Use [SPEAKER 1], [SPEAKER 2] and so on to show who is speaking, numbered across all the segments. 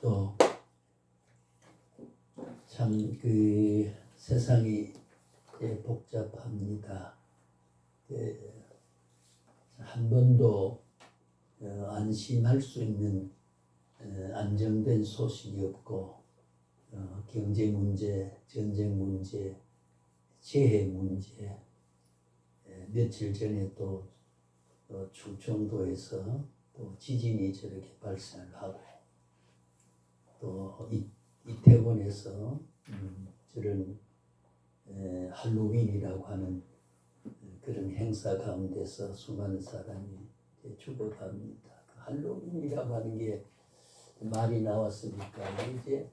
[SPEAKER 1] 또 참 그 세상이 복잡합니다. 한 번도 안심할 수 있는 안정된 소식이 없고 경제 문제, 전쟁 문제, 재해 문제, 며칠 전에 또 충청도에서 또 지진이 저렇게 발생을 하고 또 이태원에서 저런 할로윈이라고 하는 그런 행사 가운데서 수많은 사람이 죽어갑니다. 할로윈이라고 하는 게 말이 나왔으니까 이제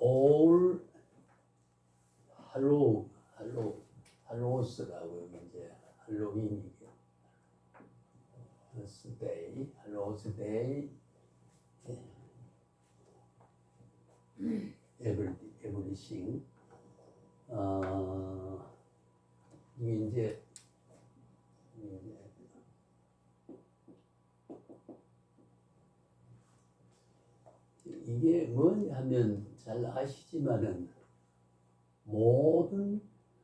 [SPEAKER 1] All Hallows라고 이제 할로윈이게 Hallows Day, Everything. 이게 이제 이게 뭐냐 하면 잘 아시지만은 모든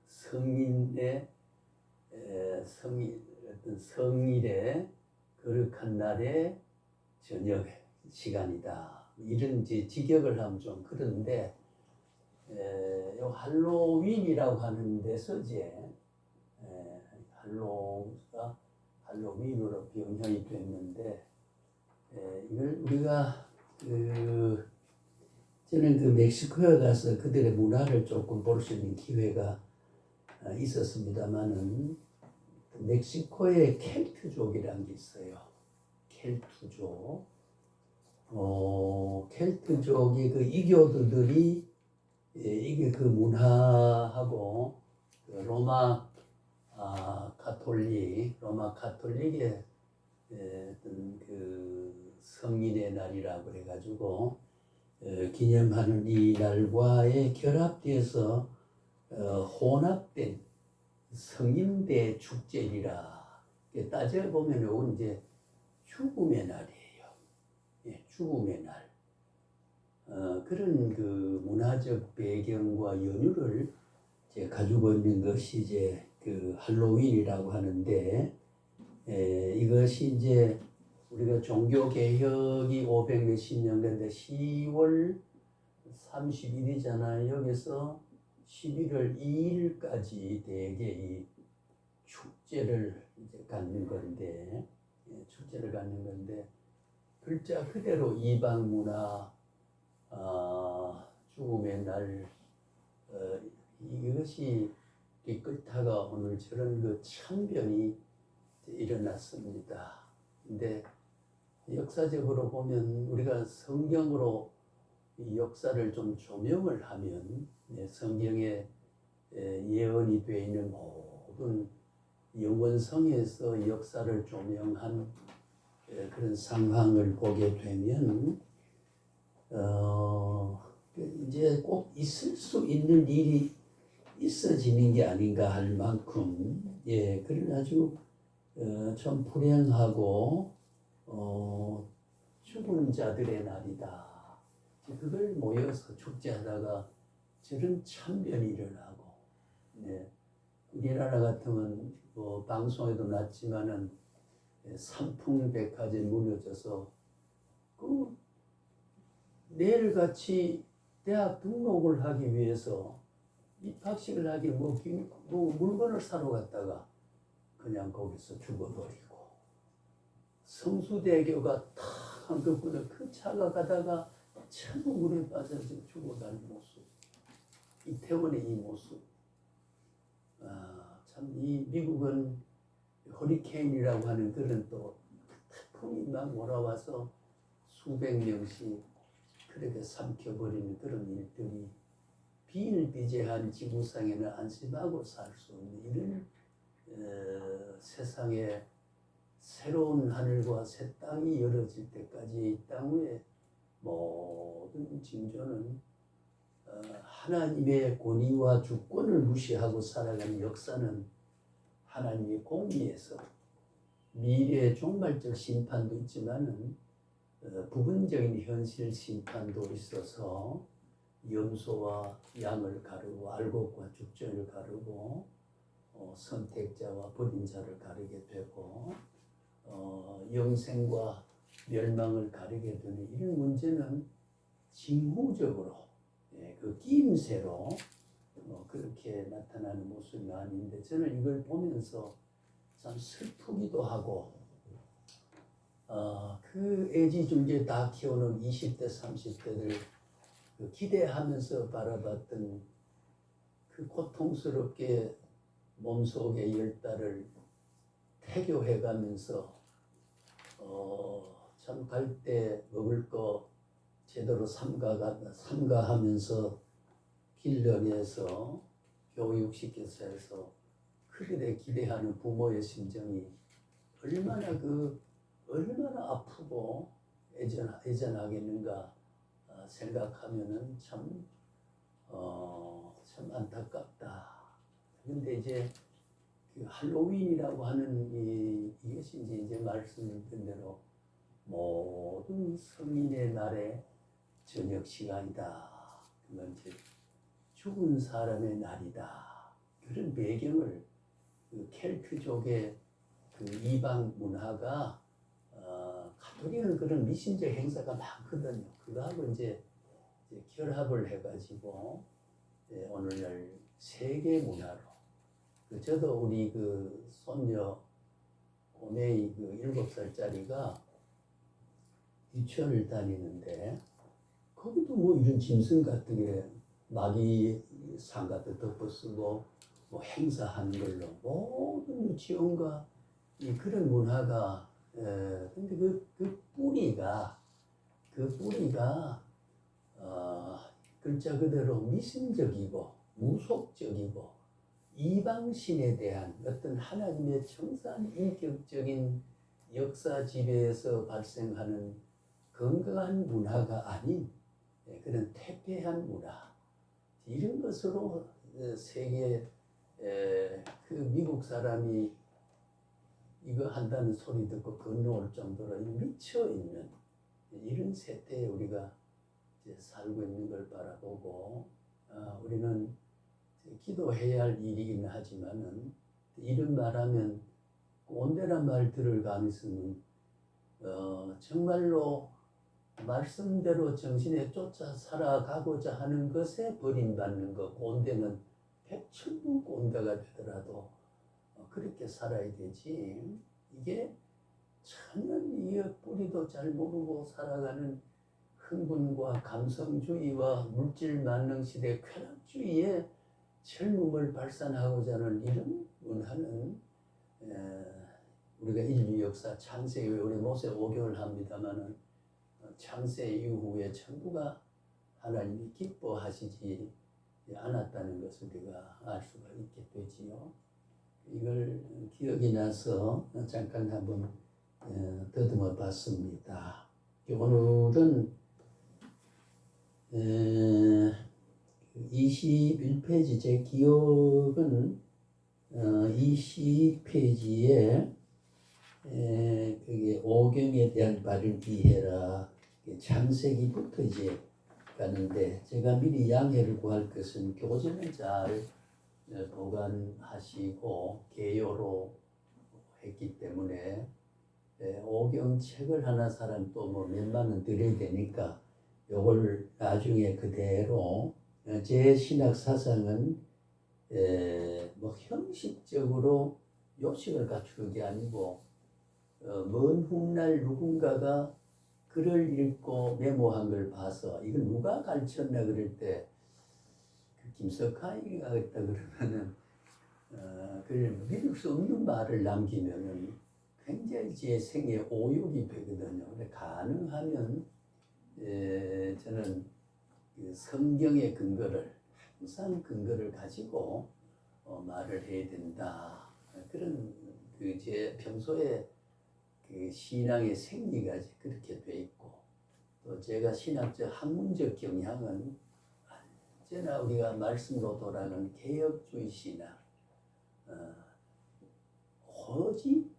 [SPEAKER 1] 성인의 어떤 성일의 거룩한 날의 저녁 시간이다. 이런 직역을 하면 좀 그런데 요 할로윈이라고 하는 데서 이제 할로가 할로윈으로 변형이 됐는데 이걸 우리가 저는 그 멕시코에 가서 그들의 문화를 조금 볼 수 있는 기회가 있었습니다만은 멕시코에 켈트족이라는 게 있어요. 켈트족. 켈트족이 그 이교도들이 이게 그 문화하고 그 로마 가톨릭의 어떤 그 성인의 날이라고 해가지고 기념하는 이 날과의 결합돼서 혼합된 성인대 축제이라 따져보면 이건 이제 죽음의 날이에요. 죽음의 날. 그런 그 문화적 배경과 연유를 이제 가지고 있는 것이 이제 그 할로윈이라고 하는데 이것이 이제 우리가 종교 개혁이 500 몇십 년 됐는데 10월 30일이잖아요. 여기서 11월 2일까지 대개 이 축제를 이제 갖는 건데 글자 그대로 이방 문화 죽음의 날 이것이 뒤끝다가 오늘 저런 그 참변이 일어났습니다. 근데 역사적으로 보면 우리가 성경으로 이 역사를 좀 조명을 하면 성경에 예언이 되어 있는 모든 영원성에서 역사를 조명한 그런 상황을 보게 되면 이제 꼭 있을 수 있는 일이 있어지는 게 아닌가 할 만큼 그런 아주 좀 불행하고 죽은 자들의 날이다. 그걸 모여서 축제하다가 저런 참변이 일어나고 우리나라 같으면 뭐 방송에도 났지만은 삼풍백화점 무너져서 그 내일같이 대학 등록을 하기 위해서 입학식을 하기 뭐 물건을 사러 갔다가 그냥 거기서 죽어버리고 성수대교가 탁 한꺼번에 그 차가 가다가 전부 물에 빠져서 죽어가는 모습, 이태원의 이 모습. 참 이 미국은 허리케인이라고 하는 그런 또 태풍이 막 몰아와서 수백 명씩 그렇게 삼켜버리는 그런 일들이 비일비재한 지구상에는 안심하고 살 수 없는 이런 세상에 새로운 하늘과 새 땅이 열어질 때까지 이 땅 위에 모든 징조는 하나님의 권위와 주권을 무시하고 살아가는 역사는 하나님의 공의에서 미래의 종말적 심판도 있지만은 부분적인 현실 심판도 있어서 염소와 양을 가르고 알곡과 죽전을 가르고 선택자와 버린 자를 가르게 되고 영생과 멸망을 가르게 되는 이런 문제는 징후적으로 그 끼임새로 그렇게 나타나는 모습이 아닌데 저는 이걸 보면서 참 슬프기도 하고 그 애지중지 다 키우는 20대 30대들 기대하면서 바라봤던 그 고통스럽게 몸속의 열달을 태교해가면서 참 갈 때 먹을 거 제대로 삼가하면서 길러내서 교육시켜서 해서 그들의 기대하는 부모의 심정이 얼마나 아프고 애잔하겠는가 생각하면은 참 안타깝다. 그런데 이제 그 할로윈이라고 하는 이것이 이제 말씀드린 대로 모든 성인의 날의 저녁 시간이다. 그건 이제 죽은 사람의 날이다. 그런 배경을 그 켈트족의 그 이방 문화가 가톨릭은 그런 미신적 행사가 많거든요. 그거하고 이제 결합을 해가지고 오늘날 세계 문화로 저도 우리 그 손녀 꼬매이 그 7살짜리가 유치원을 다니는데 거기도 뭐 이런 짐승 같은 게 마귀상 같은 덮어쓰고 뭐 행사하는 걸로 모든 유치원과 그런 문화가 근데 그 뿌리가 글자 그대로 미신적이고 무속적이고 이방신에 대한 어떤 하나님의 청산 인격적인 역사 지배에서 발생하는 건강한 문화가 아닌 그런 퇴폐한 문화 이런 것으로 세계 그 미국 사람이 이거 한다는 소리 듣고 건너올 정도로 미쳐 있는 이런 세태에 우리가 이제 살고 있는 걸 바라보고 우리는 기도해야 할 일이긴 하지만은 이런 말하면 꼰대란 말 들을 가능성은 정말로 말씀대로 정신에 쫓아 살아가고자 하는 것에 버림받는 것 꼰대는 백천부 꼰대가 되더라도 그렇게 살아야 되지 이게 천년 뿌리도 잘 모르고 살아가는 흥분과 감성주의와 물질 만능 시대 쾌락주의에 젊음을 발산하고자 하는 이런 문화는 우리가 인류 역사 창세 이후에 우리 모세 오경을 합니다마는 창세 이후에 전부가 하나님이 기뻐하시지 않았다는 것을 우리가 알 수가 있게 되지요. 이걸 기억이 나서 잠깐 한번 더듬어 봤습니다. 오늘은 21페이지 제 기억은 20페이지에 그게 오경에 대한 바른 이해라 창세기부터 이제 가는데 제가 미리 양해를 구할 것은 교재는 잘 보관하시고 개요로 했기 때문에 오경 책을 하나 사람 또 뭐 몇만 원 드려야 되니까 요걸 나중에 그대로 제 신학 사상은 뭐 형식적으로 요식을 갖추는 게 아니고 먼 훗날 누군가가 글을 읽고 메모한 걸 봐서 이걸 누가 가르쳤나 그럴 때 그 김석하이가 했다 그러면은 그걸 믿을 수 없는 말을 남기면은 굉장히 제 생에 오욕이 되거든요. 근데 가능하면 저는 그 성경의 근거를 항상 근거를 가지고 말을 해야 된다. 그런 그 제 평소에 그 신앙의 생리가 그렇게 돼 있고, 또 제가 신학적 학문적 경향은 언제나 우리가 말씀으로 돌아가는 개혁주의 신앙, 오직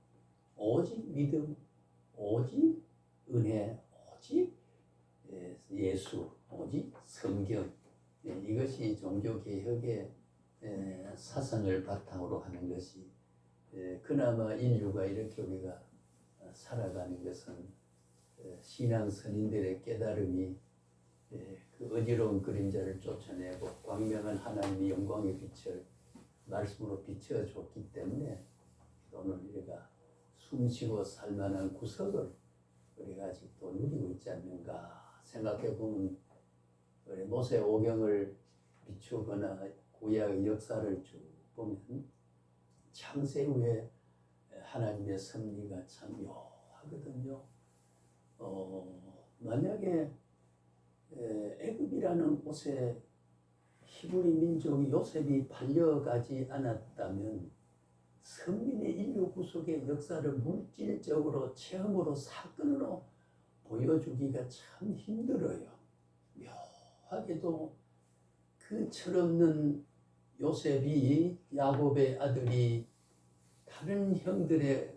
[SPEAKER 1] 믿음, 오직 은혜, 오직 예수, 오직 성경, 이것이 종교개혁의 사상을 바탕으로 하는 것이 그나마 인류가 이렇게 우리가 살아가는 것은 신앙 선인들의 깨달음이 그 어지러운 그림자를 쫓아내고 광명한 하나님의 영광의 빛을 말씀으로 비춰줬기 때문에 오늘 우리가 숨쉬고 살만한 구석을 우리가 아직도 누리고 있지 않는가 생각해보면, 우리 모세 오경을 비추거나 구약의 역사를 쭉 보면 창세 후에 하나님의 섭리가 참 묘하거든요. 만약에 애굽이라는 곳에 히브리 민족이 요셉이 팔려가지 않았다면 선민의 인류 구속의 역사를 물질적으로 체험으로 사건으로 보여주기가 참 힘들어요. 묘하게도 그 철없는 요셉이 야곱의 아들이 다른 형들의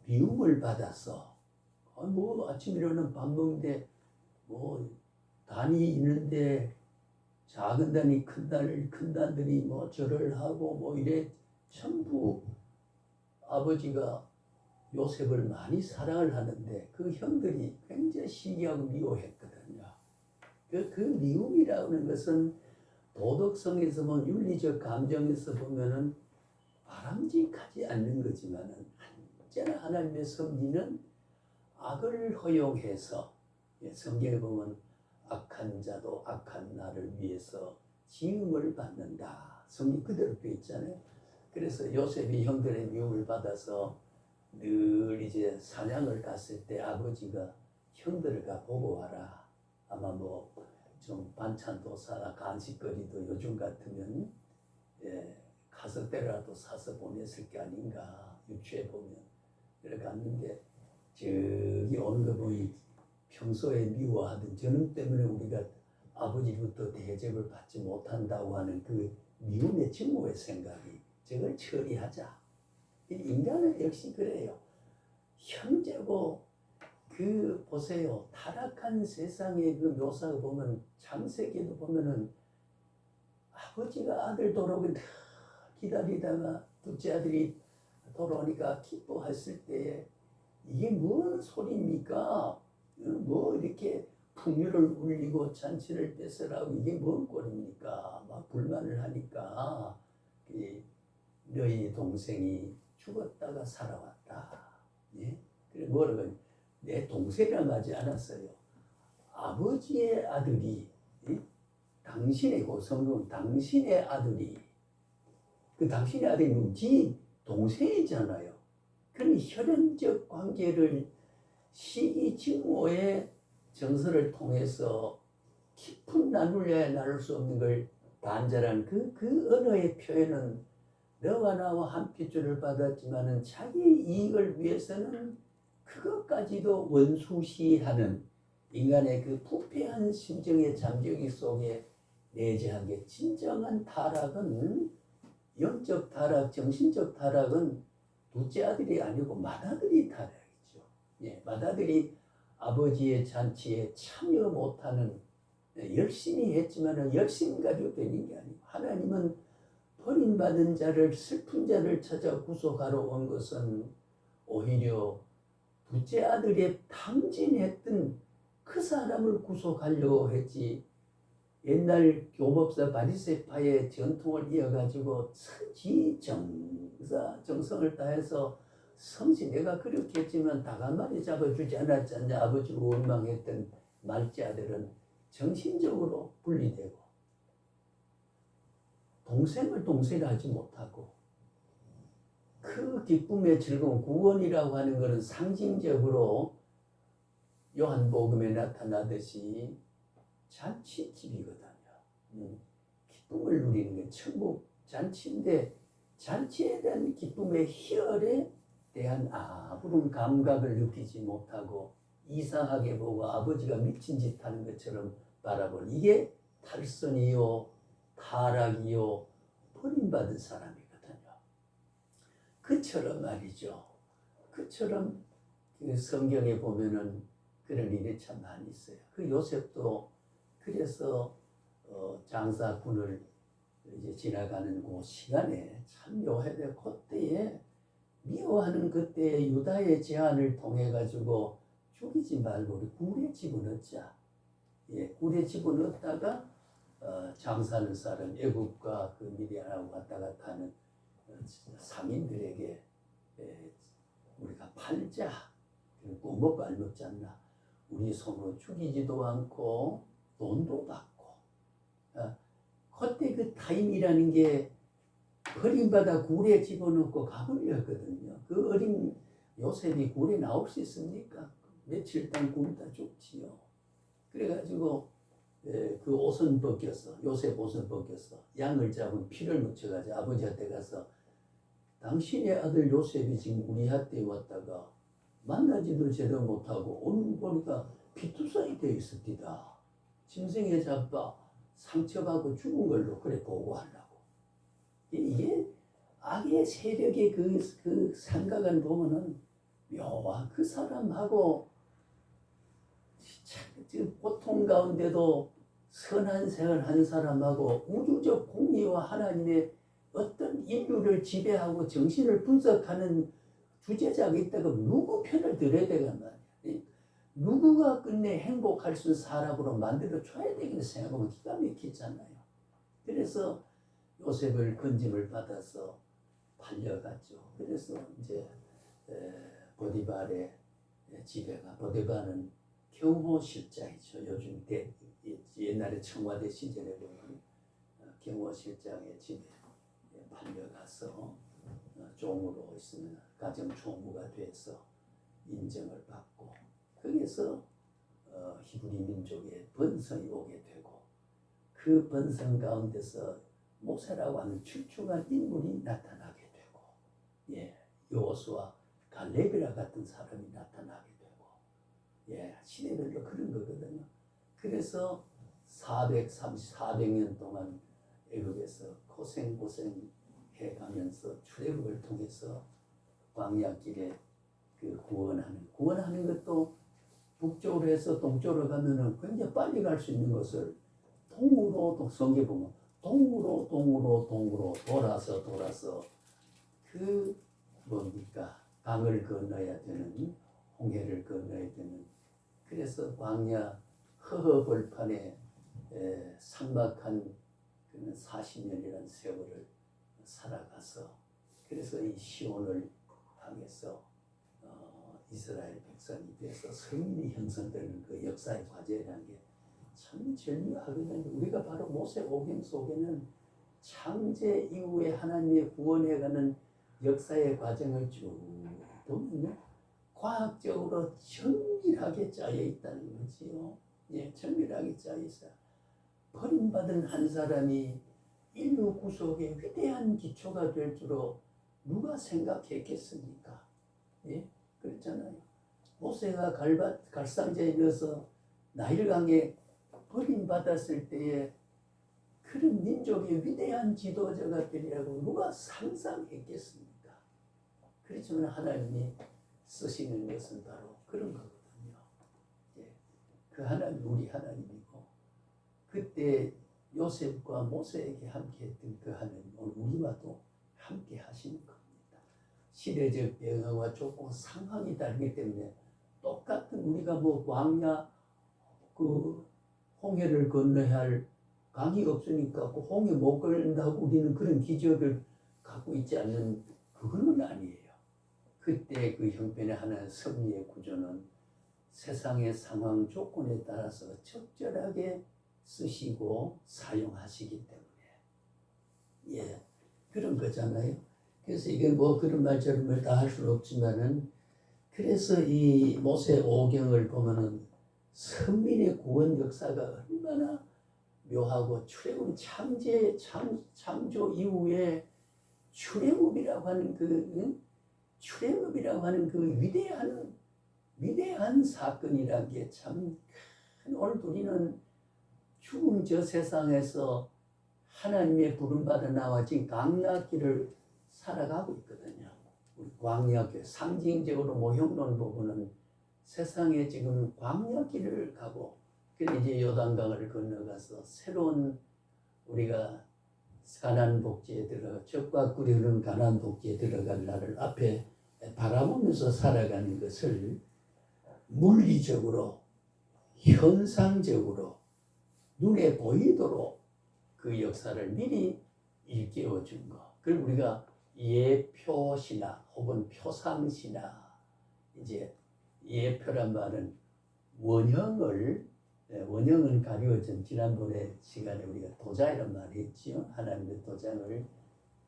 [SPEAKER 1] 미움을 받아서 뭐 아침 일어나면 밥 먹는데 뭐 단이 있는데 작은 단이 큰 단들이 뭐 절을 하고 뭐 이래 전부 아버지가 요셉을 많이 사랑을 하는데 그 형들이 굉장히 시기하고 미워했거든요. 그 미움이라는 것은 도덕성에서 보면 윤리적 감정에서 보면은 바람직하지 않는 거지만은 언제나 하나님의 섭리는 악을 허용해서, 성경에 보면 악한 자도 악한 나를 위해서 지음을 받는다. 성경 그대로 되어 있잖아요. 그래서 요셉이 형들의 미움을 받아서 늘 이제 사냥을 갔을 때 아버지가 형들을 가 보고 와라. 아마 뭐 좀 반찬도 사라, 간식거리도 요즘 같으면 가석대라도 사서 보냈을 게 아닌가. 유추해 보면 이렇게 갔는데 저기 오는 거 보니 평소에 미워하던 저놈 때문에 우리가 아버지부터 대접을 받지 못한다고 하는 그 미움의 증오의 생각이, 저걸 처리하자. 인간은 역시 그래요. 형제고 그 보세요. 타락한 세상의 그 묘사를 보면 창세기도 보면은 아버지가 아들 돌아오길 기다리다가 둘째 아들이 돌아오니까 기뻐했을 때에 이게 뭔 소리입니까? 뭐 이렇게 풍류를 울리고 잔치를 뺏으라고 이게 뭔 꼴입니까? 막 불만을 하니까 너희 동생이 죽었다가 살아왔다. 예? 그래 뭐라고 내 동생이라고 하지 않았어요. 아버지의 아들이, 당신의 고성은 당신의 아들이, 그 당신의 아들이 누구지? 동생이잖아요. 그럼 혈연적 관계를 시기증오의 정서를 통해서 깊은 나눌래야 나눌 수 없는 걸 단절한 그 언어의 표현은 너와 나와 한 핏줄을 받았지만은 자기 이익을 위해서는 그것까지도 원수시하는 인간의 그 부패한 심정의 잠재기 속에 내재한 게, 진정한 타락은, 영적 타락, 정신적 타락은 둘째 아들이 아니고 맏아들이 타락이죠. 맏아들이 아버지의 잔치에 참여 못하는, 열심히 했지만 열심히 가지고 되는 게 아니고, 하나님은 버림받은 자를, 슬픈 자를 찾아 구속하러 온 것은 오히려 둘째 아들의 탕진했던 그 사람을 구속하려고 했지, 옛날 교법사 바리새파의 전통을 이어가지고 정성을 다해서 성실, 내가 그렇게 했지만 닭 한 마리 잡아주지 않았지 않냐 아버지를 원망했던 말째 아들은 정신적으로 분리되고 동생을 동생하지 못하고, 그 기쁨의 즐거움, 구원이라고 하는 것은 상징적으로 요한복음에 나타나듯이 잔치집이거든요. 기쁨을 누리는 게 천국 잔치인데, 잔치에 대한 기쁨의 희열에 대한 아무런 감각을 느끼지 못하고 이상하게 보고 아버지가 미친 짓 하는 것처럼 바라볼, 이게 탈선이요 타락이요 버림받은 사람이거든요. 그처럼 말이죠. 그처럼 그 성경에 보면은 그런 일이 참 많이 있어요. 그 요셉도 그래서 장사꾼을 이제 지나가는 그 시간에 참 묘해요. 그때에 미워하는 그때의 유다의 제안을 통해 가지고 죽이지 말고 우리 굴에 집어넣자. 예, 굴에 집어넣다가 장사하는 사람 애굽과 그 미디안하고 왔다 갔다 하는 상인들에게 우리가 팔자. 꾸먹고 알먹지 않나. 우리 손으로 죽이지도 않고 돈도 받고. 그때 그 타임이라는 게 버림받아 굴에 집어넣고 가버렸거든요. 그 어린 요셉이 굴에 나올 수 있습니까? 며칠 동안 굶다 죽지요. 그래가지고 그 옷은 벗겼어. 요셉 옷은 벗겼어. 양을 잡은 피를 묻혀가지고 아버지한테 가서 당신의 아들 요셉이 지금 우리한테 왔다가 만나지도 제대로 못하고 오늘 보니까 피투성이 되어 있습니다. 짐승에 잡아 상처받고 죽은 걸로 그래 보고하려고. 이게 악의 세력의 그 생각을 보면은 묘한 그 사람하고 고통 가운데도 선한 생을 하는 사람하고 우주적 공의와 하나님의 어떤 인류를 지배하고 정신을 분석하는 주제자가 있다고 누구 편을 들어야 되간 말이야. 누구가 끝내 행복할 수 있는 사람으로 만들어줘야 되겠다 생각하면 기가 막히잖아요. 그래서 요셉을 건짐을 받아서 팔려갔죠. 그래서 이제 보디발의 집에 가. 보디발은 경호실장이죠. 요즘 옛날에 청와대 시절에 보면 경호실장의 집에 팔려가서 종으로 있으면 가정총무가 돼서 인정을 받고 거기서 히브리 민족의 번성이 오게 되고 그 번성 가운데서 모세라고 하는 출중한 인물이 나타나게 되고, 예, 여호수아 갈렙이라 같은 사람이 나타나게 되고, 예, 시대별로 그런 거거든요. 그래서 400년 동안 애굽에서 고생 해가면서 출애굽을 통해서 광야길에 그 구원하는 것도 북쪽으로 해서 동쪽으로 가면은 굉장히 빨리 갈 수 있는 것을 동으로 성경 보면 동으로 돌아서 그 뭡니까 강을 건너야 되는 홍해를 건너야 되는 그래서 광야 허허벌판에 삭막한 그는 40년이라는 세월을 살아가서 그래서 이 시온을 향해서 이스라엘 백성이 돼서 성인이 형성되는 그 역사의 과제라는 게 참 절묘하거든요. 우리가 바로 모세 오경 속에는 창제 이후에 하나님의 구원해가는 역사의 과정을 쭉 보면요. 과학적으로 정밀하게 짜여 있다는 거지요. 예, 정밀하게 짜여 있어요. 버림받은 한 사람이 인류 구속의 위대한 기초가 될 줄로 누가 생각했겠습니까? 예? 그렇잖아요. 모세가 갈상자에 넣어서 나일강에 버림받았을 때에 그런 민족의 위대한 지도자가 되리라고 누가 상상했겠습니까? 그렇지만 하나님이 쓰시는 것은 바로 그런 거거든요. 예. 그 하나님 우리 하나님이고 그때 요셉과 모세에게 함께했던 그 하나님 오늘 우리와도 함께 하시는 겁니다. 시대적 배경과 조금 상황이 다르기 때문에 똑같은 우리가 뭐 광야 그 홍해를 건너야 할 강이 없으니까 그 홍해 못 건너고 우리는 그런 기적을 갖고 있지 않는 그거는 아니에요. 그때 그 형편에 하나의 섭리의 구조는 세상의 상황 조건에 따라서 적절하게 쓰시고 사용하시기 때문에 예 그런 거잖아요. 그래서 이게 뭐 그런 말처럼 다 할 수는 없지만은 그래서 이 모세 오경을 보면은 선민의 구원 역사가 얼마나 묘하고 출애굽 창조 이후에 출애굽이라고 하는 출애굽이라고 하는 그 위대한 사건이라는 게 참 오늘 우리는 죽음 저 세상에서 하나님의 부름받아 나와 지금 광야길을 살아가고 있거든요. 우리 광야길 상징적으로 모형론 부분은 세상에 지금 광야길을 가고 그래 이제 요단강을 건너가서 새로운 우리가 가나안 복지에 들어가 적과 꿀이 흐르는 가나안 복지에 들어갈 날을 앞에 바라보면서 살아가는 것을 물리적으로 현상적으로 눈에 보이도록 그 역사를 미리 일깨워 준 거. 그걸 우리가 예표시나 혹은 표상시나 이제 예표란 말은 원형은 가리워진 지난번에 시간에 우리가 도자이란 말이 있지요. 하나님의 도장을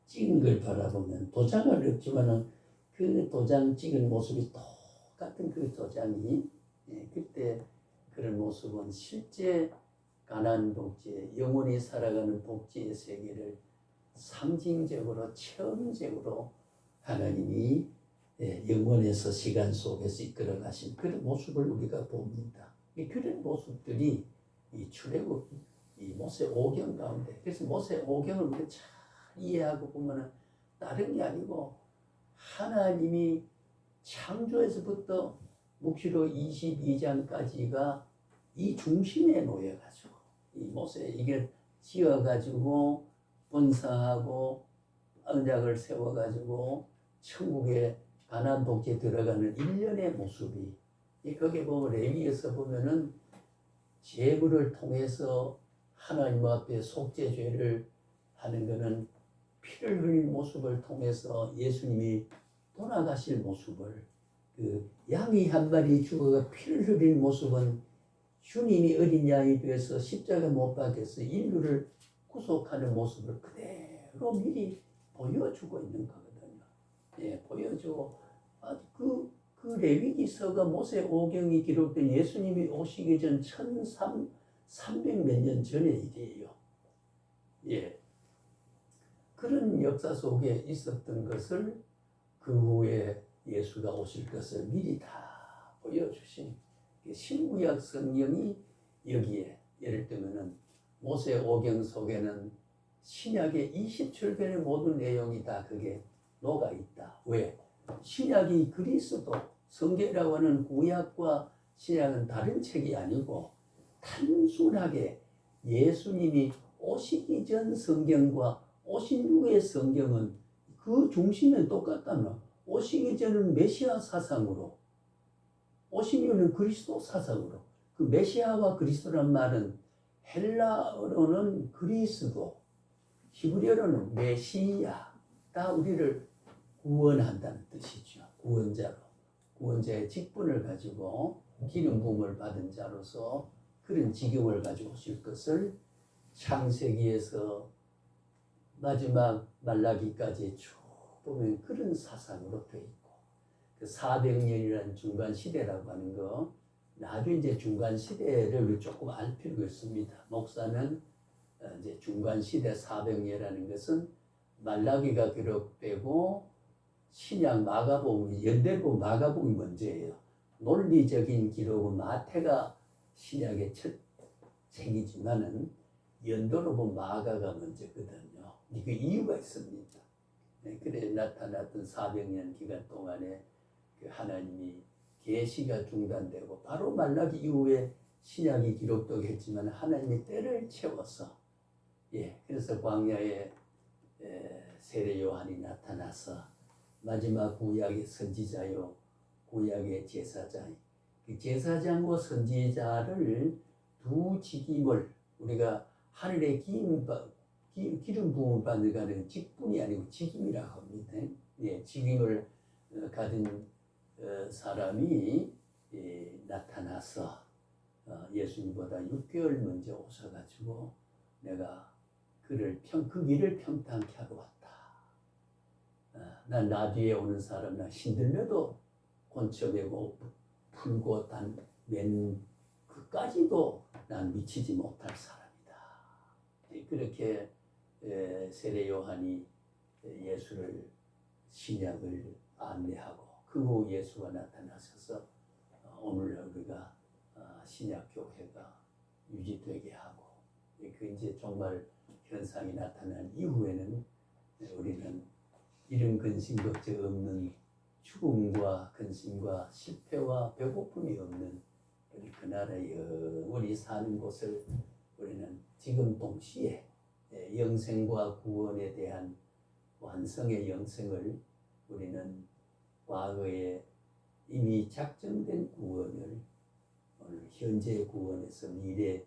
[SPEAKER 1] 찍은 걸 바라보면 도장을 없지만은 그 도장 찍은 모습이 똑같은 그 도장이 그때 그런 모습은 실제 가나안 복지의 영원히 살아가는 복지의 세계를 상징적으로 체험적으로 하나님이 영원에서 시간 속에서 이끌어 가신 그런 모습을 우리가 봅니다. 그런 모습들이 이 출애굽, 이 모세 오경 가운데 그래서 모세 오경을 우리가 잘 이해하고 보면은 다른 게 아니고 하나님이 창조에서부터 묵시록 22장까지가 이 중심에 놓여가지고 이 모세 이게 지어가지고 본사하고 언약을 세워가지고 천국에 가나안 복지에 들어가는 일련의 모습이 거기에 보면 레위기에서 보면은 제물을 통해서 하나님 앞에 속죄죄를 하는 것은 피를 흘린 모습을 통해서 예수님이 돌아가실 모습을 그 양이 한 마리 죽어가 피를 흘린 모습은 주님이 어린 양이 되어서 십자가 못 박혀서 인류를 구속하는 모습을 그대로 미리 보여주고 있는 거거든요. 보여주고 그 레위기서가 모세 오경이 기록된 예수님이 오시기 전 1300 몇 년 전의 일이에요. 그런 역사 속에 있었던 것을 그 후에 예수가 오실 것을 미리 다 보여주신 신구약 성경이 여기에 예를 들면은 모세 오경 속에는 신약의 20절간의 모든 내용이 다 그게 녹아 있다. 왜? 신약이 그리스도 성경이라고 하는 구약과 신약은 다른 책이 아니고 단순하게 예수님이 오시기 전 성경과 오신 후의 성경은 그 중심은 똑같다면 오시기 전은 메시아 사상으로 오신 후는 그리스도 사상으로 그 메시아와 그리스도란 말은 헬라어로는 그리스도 히브리어로는 메시아 다 우리를 구원한다는 뜻이죠. 구원자의 직분을 가지고 기름 부음을 받은 자로서 그런 직용을 가지고 오실 것을 창세기에서 마지막 말라기까지 쭉 보면 그런 사상으로 되어 있고 그 400년이라는 중간 시대라고 하는 거 나중에 이제 중간 시대를 조금 알 필요가 있습니다. 목사는 이제 중간 시대 400년이라는 것은 말라기가 기록되고 신약 마가복음 연대고 마가복음이 먼저예요. 논리적인 기록은 마태가 신약의 첫 책이지만은 연도로 보면 마가가 먼저거든요. 그 이유가 있습니다. 그래 나타났던 400년 기간 동안에 그 하나님이 계시가 중단되고 바로 말라기 이후에 신약이 기록되겠지만 하나님이 때를 채워서 그래서 광야에 세례 요한이 나타나서 마지막 구약의 선지자요 구약의 제사장 그 제사장과 선지자를 두 직임을 우리가 하늘의 기름 부음을 받는 직분이 아니고 직임이라고 합니다. 직임을 가진 사람이 나타나서 예수님보다 6개월 먼저 오셔가지고 내가 그 길을 평탄케 하러 왔다. 난 나 뒤에 오는 사람 나 힘들려도 곤쳐매고 풀고 맨 그까지도 난 미치지 못할 사람이다. 그렇게 세례 요한이 예수를 신약을 안내하고 그 후 예수가 나타나셔서 오늘 우리가 신약 교회가 유지되게 하고 그 이제 종말 현상이 나타난 이후에는 우리는 이런 근심 걱정 없는 죽음과 근심과 실패와 배고픔이 없는 그 나라에 영원히 사는 곳을 우리는 지금 동시에 영생과 구원에 대한 완성의 영생을 우리는 과거에 이미 작정된 구원을 오늘 현재 구원에서 미래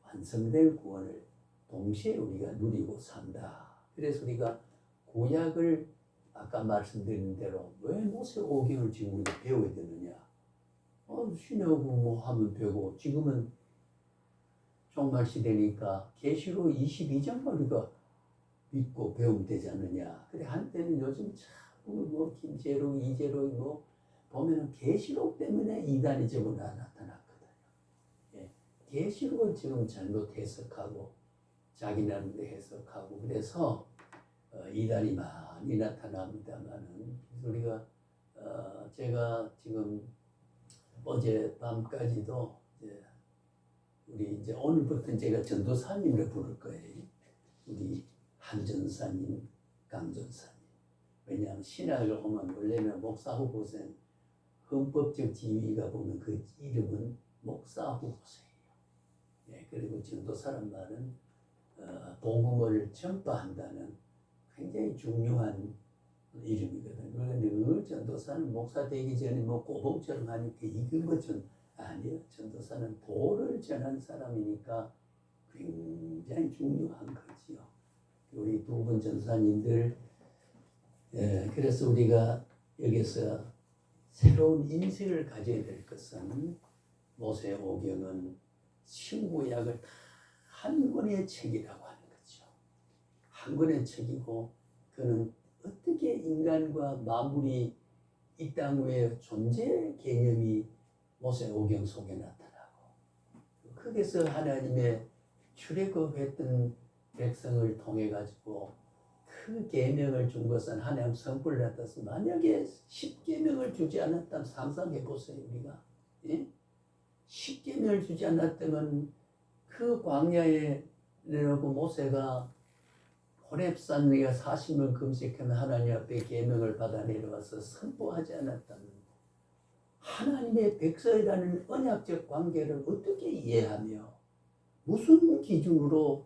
[SPEAKER 1] 완성될 구원을 동시에 우리가 누리고 산다. 그래서 우리가 구약을 아까 말씀드린 대로 왜 모세오경을 지금 우리가 배워야 되느냐? 신하고 뭐 하면 되고 지금은 종말 시대니까 계시록 22장만 우리가 믿고 배우면 되지 않느냐? 그래 한때는 요즘 뭐 김제록, 이제록 뭐 보면은 계시록 때문에 이단이 전부 다 나타났거든요. 예, 계시록을 지금 잘못 해석하고 자기 나름대로 해석하고 그래서 이단이 많이 나타납니다만은 우리가 제가 지금 어제 밤까지도 우리 이제 오늘부터 제가 전도사님을 부를 거예요. 우리 한전사님, 강전사님. 왜냐하면 신학을 오면 원래는 목사 후보생 헌법적 지위가 보면 그 이름은 목사 후보생이에요. 예, 그리고 전도사란 말은 복음을 전파한다는 굉장히 중요한 이름이거든요. 늘 전도사는 목사 되기 전에 뭐 고봉처럼 하니까 이건 뭐 아니요. 전도사는 도를 전한 사람이니까 굉장히 중요한 거지요. 우리 두 분 전사님들 그래서 우리가 여기서 새로운 인생을 가져야 될 것은 모세오경은 신구약을 다 한 권의 책이라고 하는 거죠. 한 권의 책이고 그는 어떻게 인간과 만물이 이 땅 위에 존재 개념이 모세오경 속에 나타나고 거기서 하나님의 출애굽했던 백성을 통해 가지고 그 계명을 준 것은 하나님 성불을 나타서 만약에 10계명을 주지 않았다면 상상해 보세요. 우리가 10계명을 주지 않았다면 그 광야에 내려오고 모세가 호렙산에 40년 금식하면 하나님 앞에 계명을 받아 내려와서 선포하지 않았다면 하나님의 백성이라는 언약적 관계를 어떻게 이해하며 무슨 기준으로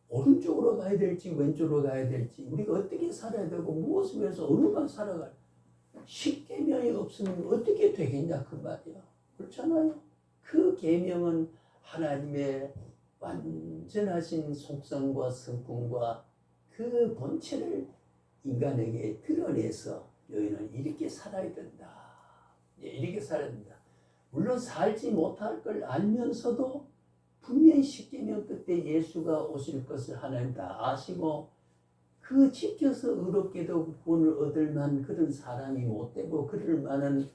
[SPEAKER 1] 오른쪽으로 가야 될지 왼쪽으로 가야 될지 우리가 어떻게 살아야 되고 무엇을 위해서 어느만 살아갈 10계명이 없으면 어떻게 되겠냐 그 말이야. 그렇잖아요. 그 계명은 하나님의 완전하신 속성과 성품과 그 본체를 인간에게 드러내서 너희는 이렇게 살아야 된다. 이렇게 살아야 된다. 물론 살지 못할 걸 알면서도 분명히 10계명 끝에 예수가 오실 것을 하나님 다 아시고 그 지켜서 의롭게도 구원을 얻을 만한 그런 사람이 못 되고 그럴 만한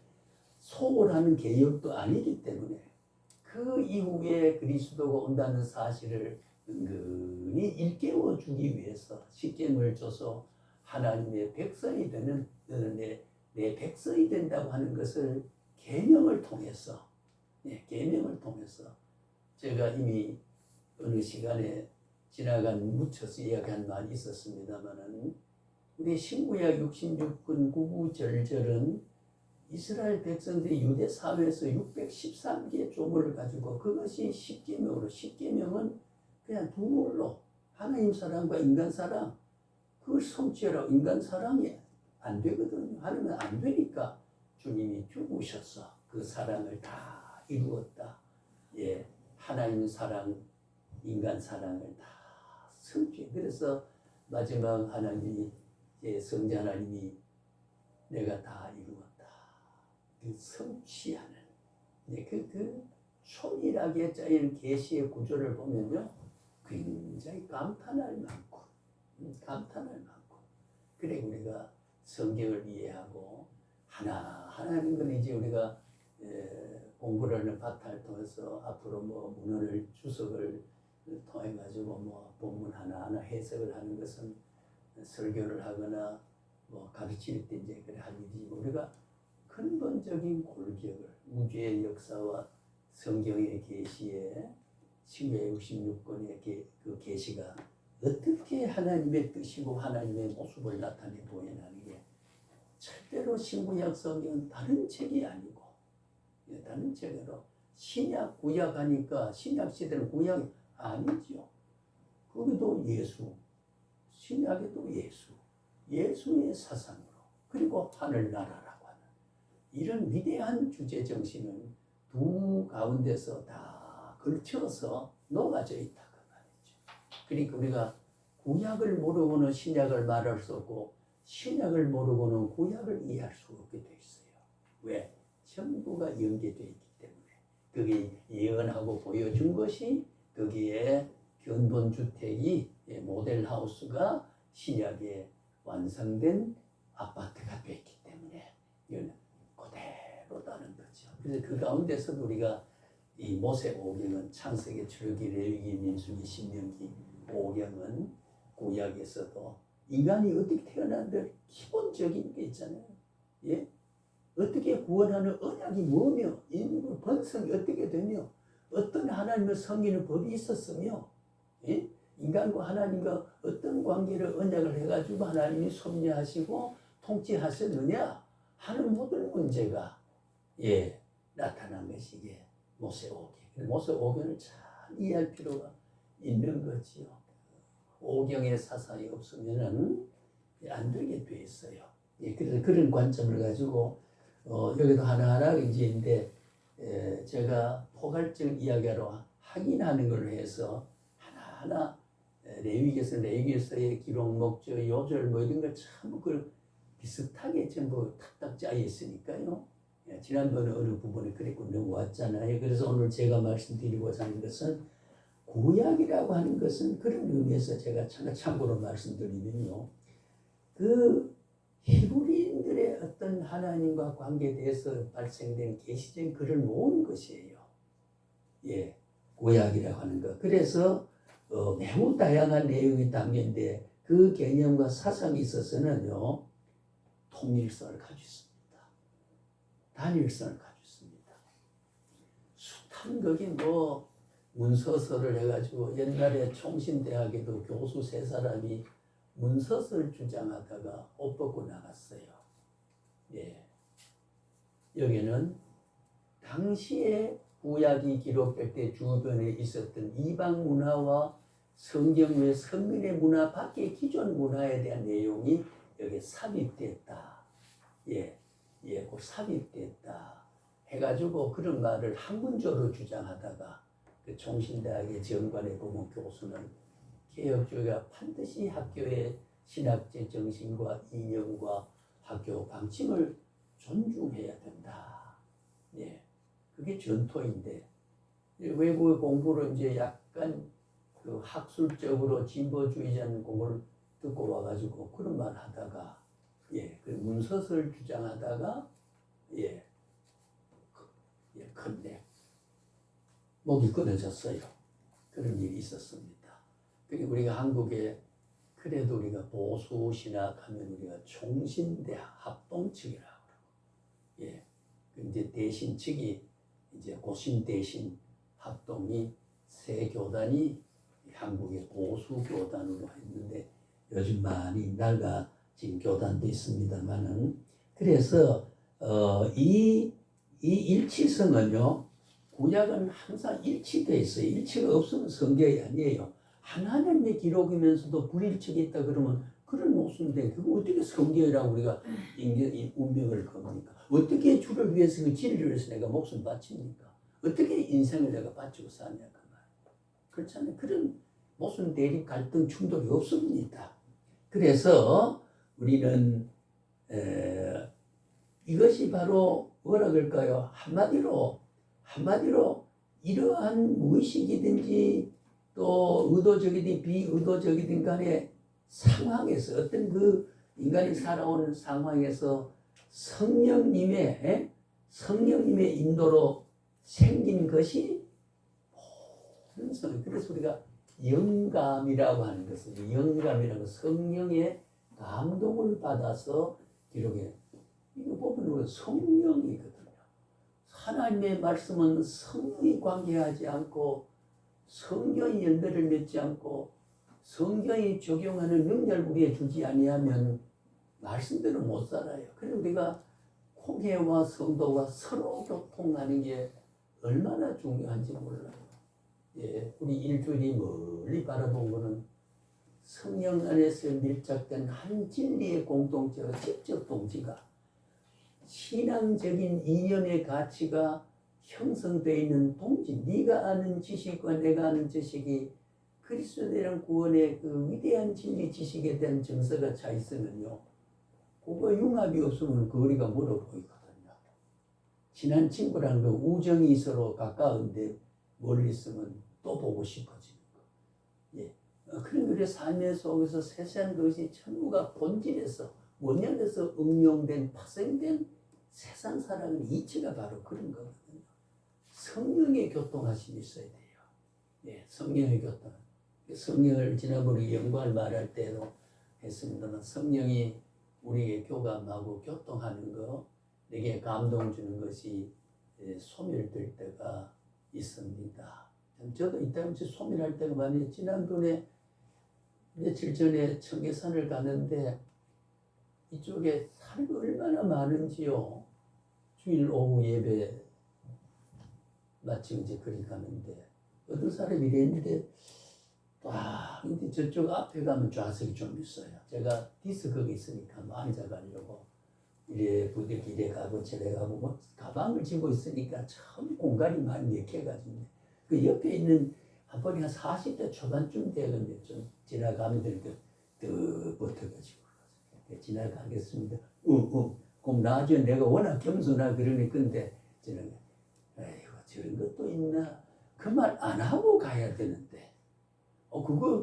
[SPEAKER 1] 소홀하는 계율도 아니기 때문에 그 이후에 그리스도가 온다는 사실을 은근히 일깨워 주기 위해서 10계명을 줘서 하나님의 백성이 되는 너는 내 백성이 된다고 하는 것을 계명을 통해서 계명을 통해서 제가 이미 어느 시간에 지나간 묻혀서 이야기한 말이 있었습니다만은 우리 신구약 66권 구구절절은 이스라엘 백성들이 유대 사회에서 613개의 조문을 가지고 그것이 10계명으로 10계명은 그냥 두 물로 하나님 사랑과 인간 사랑 그걸 성취하라고 인간 사랑이 안 되거든요. 하나님은 안 되니까 주님이 죽으셔서 그 사랑을 다 이루었다. 예, 하나님 사랑, 인간 사랑을 다 성취. 그래서 마지막 하나님이 성자 하나님이 내가 다 이루었다. 그 성취하는 그 초밀하게 짜인 계시의 구조를 보면요, 굉장히 감탄할 만큼. 그래 우리가 성경을 이해하고 하나하나는 건 이제 우리가 공부를 하는 바탕을 통해서 앞으로 뭐 문헌을 주석을 통해 가지고 뭐 본문 하나하나 해석을 하는 것은 설교를 하거나 뭐 가르칠 때 이제 그래 할 일이지, 우리가 근본적인 골격을 우주의 역사와 성경의 계시에 1066권의 그 계시가 어떻게 하나님의 뜻이고 하나님의 모습을 나타내 보여나는 게 절대로 신구약 성경은 다른 책이 아니고, 다른 책으로 신약 구약 하니까 신약 시대는 구약이 아니죠. 거기도 예수, 신약에도 예수, 예수의 사상으로, 그리고 하늘나라라고 하는 이런 위대한 주제 정신은 두 가운데서 다 걸쳐서 녹아져 있다 그 말이죠. 그러니까 우리가 구약을 모르고는 신약을 말할 수 없고, 신약을 모르고는 구약을 이해할 수 없게 돼 있어요. 왜? 전부가 연계되어 있기 때문에. 그게 예언하고 보여준 것이 거기에 견본주택이 모델하우스가 신약에 완성된 아파트가 되었기 때문에 이건 그대로다는 거죠. 그래서 그 가운데서도 우리가 이 모세오경은 창세기, 출애굽기, 레위기, 민수기, 신명기, 오경은 구약에서도 인간이 어떻게 태어난들 기본적인 게 있잖아요. 예? 어떻게 구원하는 언약이 뭐며, 인류 번성이 어떻게 되며, 어떤 하나님을 섬기는 법이 있었으며, 예? 인간과 하나님과 어떤 관계를 언약을 해가지고 하나님이 섭리하시고 통치하셨느냐 하는 모든 문제가 나타난 것이 이게 모세오경. 모세오경을 잘 이해할 필요가 있는 거지요. 오경의 사상이 없으면은 안 되게 돼 있어요. 그래서 그런 관점을 가지고 여기도 하나하나 이제인데 제가 포괄적 이야기로 확인하는 걸로 해서 하나하나 레위기서의 기록 목적 요절 뭐 이런 걸 전부 그 비슷하게 전부 탁탁 짜여 있으니까요. 지난번에 어느 부분에 그랬고 넘어왔잖아요. 그래서 오늘 제가 말씀드리고자 하는 것은 구약이라고 하는 것은 그런 의미에서 제가 참고로 말씀드리면요. 그 히브리인들의 어떤 하나님과 관계에 대해서 발생된 계시적인 글을 모은 것이에요. 구약이라고 하는 것. 그래서 매우 다양한 내용이 담긴데 그 개념과 사상이 있어서는요. 통일성을 가지고 있습니다. 단일성을 가지고 있습니다. 숱한 거기 뭐 문서서를 해가지고 옛날에 총신대학에도 교수 3사람이 문서서를 주장하다가 옷 벗고 나갔어요. 여기는 당시에 구약이 기록될 때 주변에 있었던 이방 문화와 성경 외 선민의 문화 밖의 기존 문화에 대한 내용이 여기 삽입됐다. 그 삽입됐다. 해가지고 그런 말을 학문적으로 주장하다가 그 총신대학의 정관에 보면 교수는 개혁주의가 반드시 학교의 신학적 정신과 이념과 학교 방침을 존중해야 된다. 그게 전토인데 외국의 공부를 이제 약간 그 학술적으로 진보주의자는 공부를 듣고 와가지고 그런 말 하다가 그 문서서를 주장하다가 큰데 목이 끊어졌어요. 그런 일이 있었습니다. 그러니까 우리가 한국에 그래도 우리가 보수 신학하면 우리가 총신대학 합동 측이라고 그러고 이제 대신 측이 이제 고신 대신 합동이 세 교단이 한국의 보수 교단으로 했는데 요즘 많이 낡아진 교단도 있습니다만은 그래서 이 일치성은요 구약은 항상 일치되어 있어요. 일치가 없으면 성경이 아니에요. 하나님의 기록이면서도 불일치가 있다 그러면 그런 모습인데 그거 어떻게 성경이라고 우리가 운명을 겁니까? 어떻게 주를 위해서 그 진리를 위해서 내가 목숨 바칩니까? 어떻게 인생을 내가 바치고 사냐 그 말. 그렇잖아요. 그런 무슨 대립 갈등 충돌이 없습니다. 그래서 우리는 이것이 바로 뭐라 그럴까요? 한마디로 이러한 무의식이든지 또 의도적이든 비의도적이든 간에 상황에서 어떤 그 인간이 살아오는 상황에서 성령님의 인도로 생긴 것이 모든 성. 그래서 우리가 영감이라고 하는 것은 성령의 감동을 받아서 기록해. 이거 보면 우리 성령이거든요. 하나님의 말씀은 성령이 관계하지 않고 성경이 열매를 맺지 않고 성경이 적용하는 능력을 우리에 주지 아니하면 말씀대로 못 살아요. 그래서 우리가 공회와 성도가 서로 교통하는 게 얼마나 중요한지 몰라요. 예, 우리 일주일이 멀리 바라본 거는 성령 안에서 밀착된 한 진리의 공동체가 직접 동지가 신앙적인 이념의 가치가 형성되어 있는 동지, 네가 아는 지식과 내가 아는 지식이 그리스도에 대한 구원의 그 위대한 진리 지식에 대한 정서가 차 있으면요, 그거 융합이 없으면 거리가 멀어 보이거든요. 친한 친구랑 그 우정이 서로 가까운데 멀리 있으면 또 보고 싶어지는 거. 예. 그런 글의 삶의 속에서 세세한 것이 천국과 본질에서 원년에서 응용된 파생된 세상 살아가는 이치가 바로 그런 거거든요. 성령의 교통하심이 있어야 돼요. 예, 성령의 교통. 성령을 지난번에 연구할 말할 때도 했습니다만 성령이 우리에게 교감하고 교통하는 거, 내게 감동 주는 것이 소멸될 때가 있습니다. 저도 이따금치 소멸할 때가 많이 지난번에 며칠 전에 청계산을 갔는데 이쪽에 사람이 얼마나 많은지요. 주일 오후 예배 마치고 이제 거기 가는데 어떤 사람이 이랬는데 근데 저쪽 앞에 가면 좌석이 좀 있어요. 제가 디스크가 있으니까 뭐 앉아가려고 이래 부득이 이래 가고 저래 가고 뭐 가방을 쥐고 있으니까 참 공간이 많이 막혀가지고 그 옆에 있는 한 번에 한 40대 초반쯤 되는데 좀 지나가면 되니까 득 붙어가지고 지나가겠습니다. 그럼 나중에 내가 워낙 겸손하고 그러니 근데 저는 에이구 저런 것도 있나 그 말 안 하고 가야 되는데 그거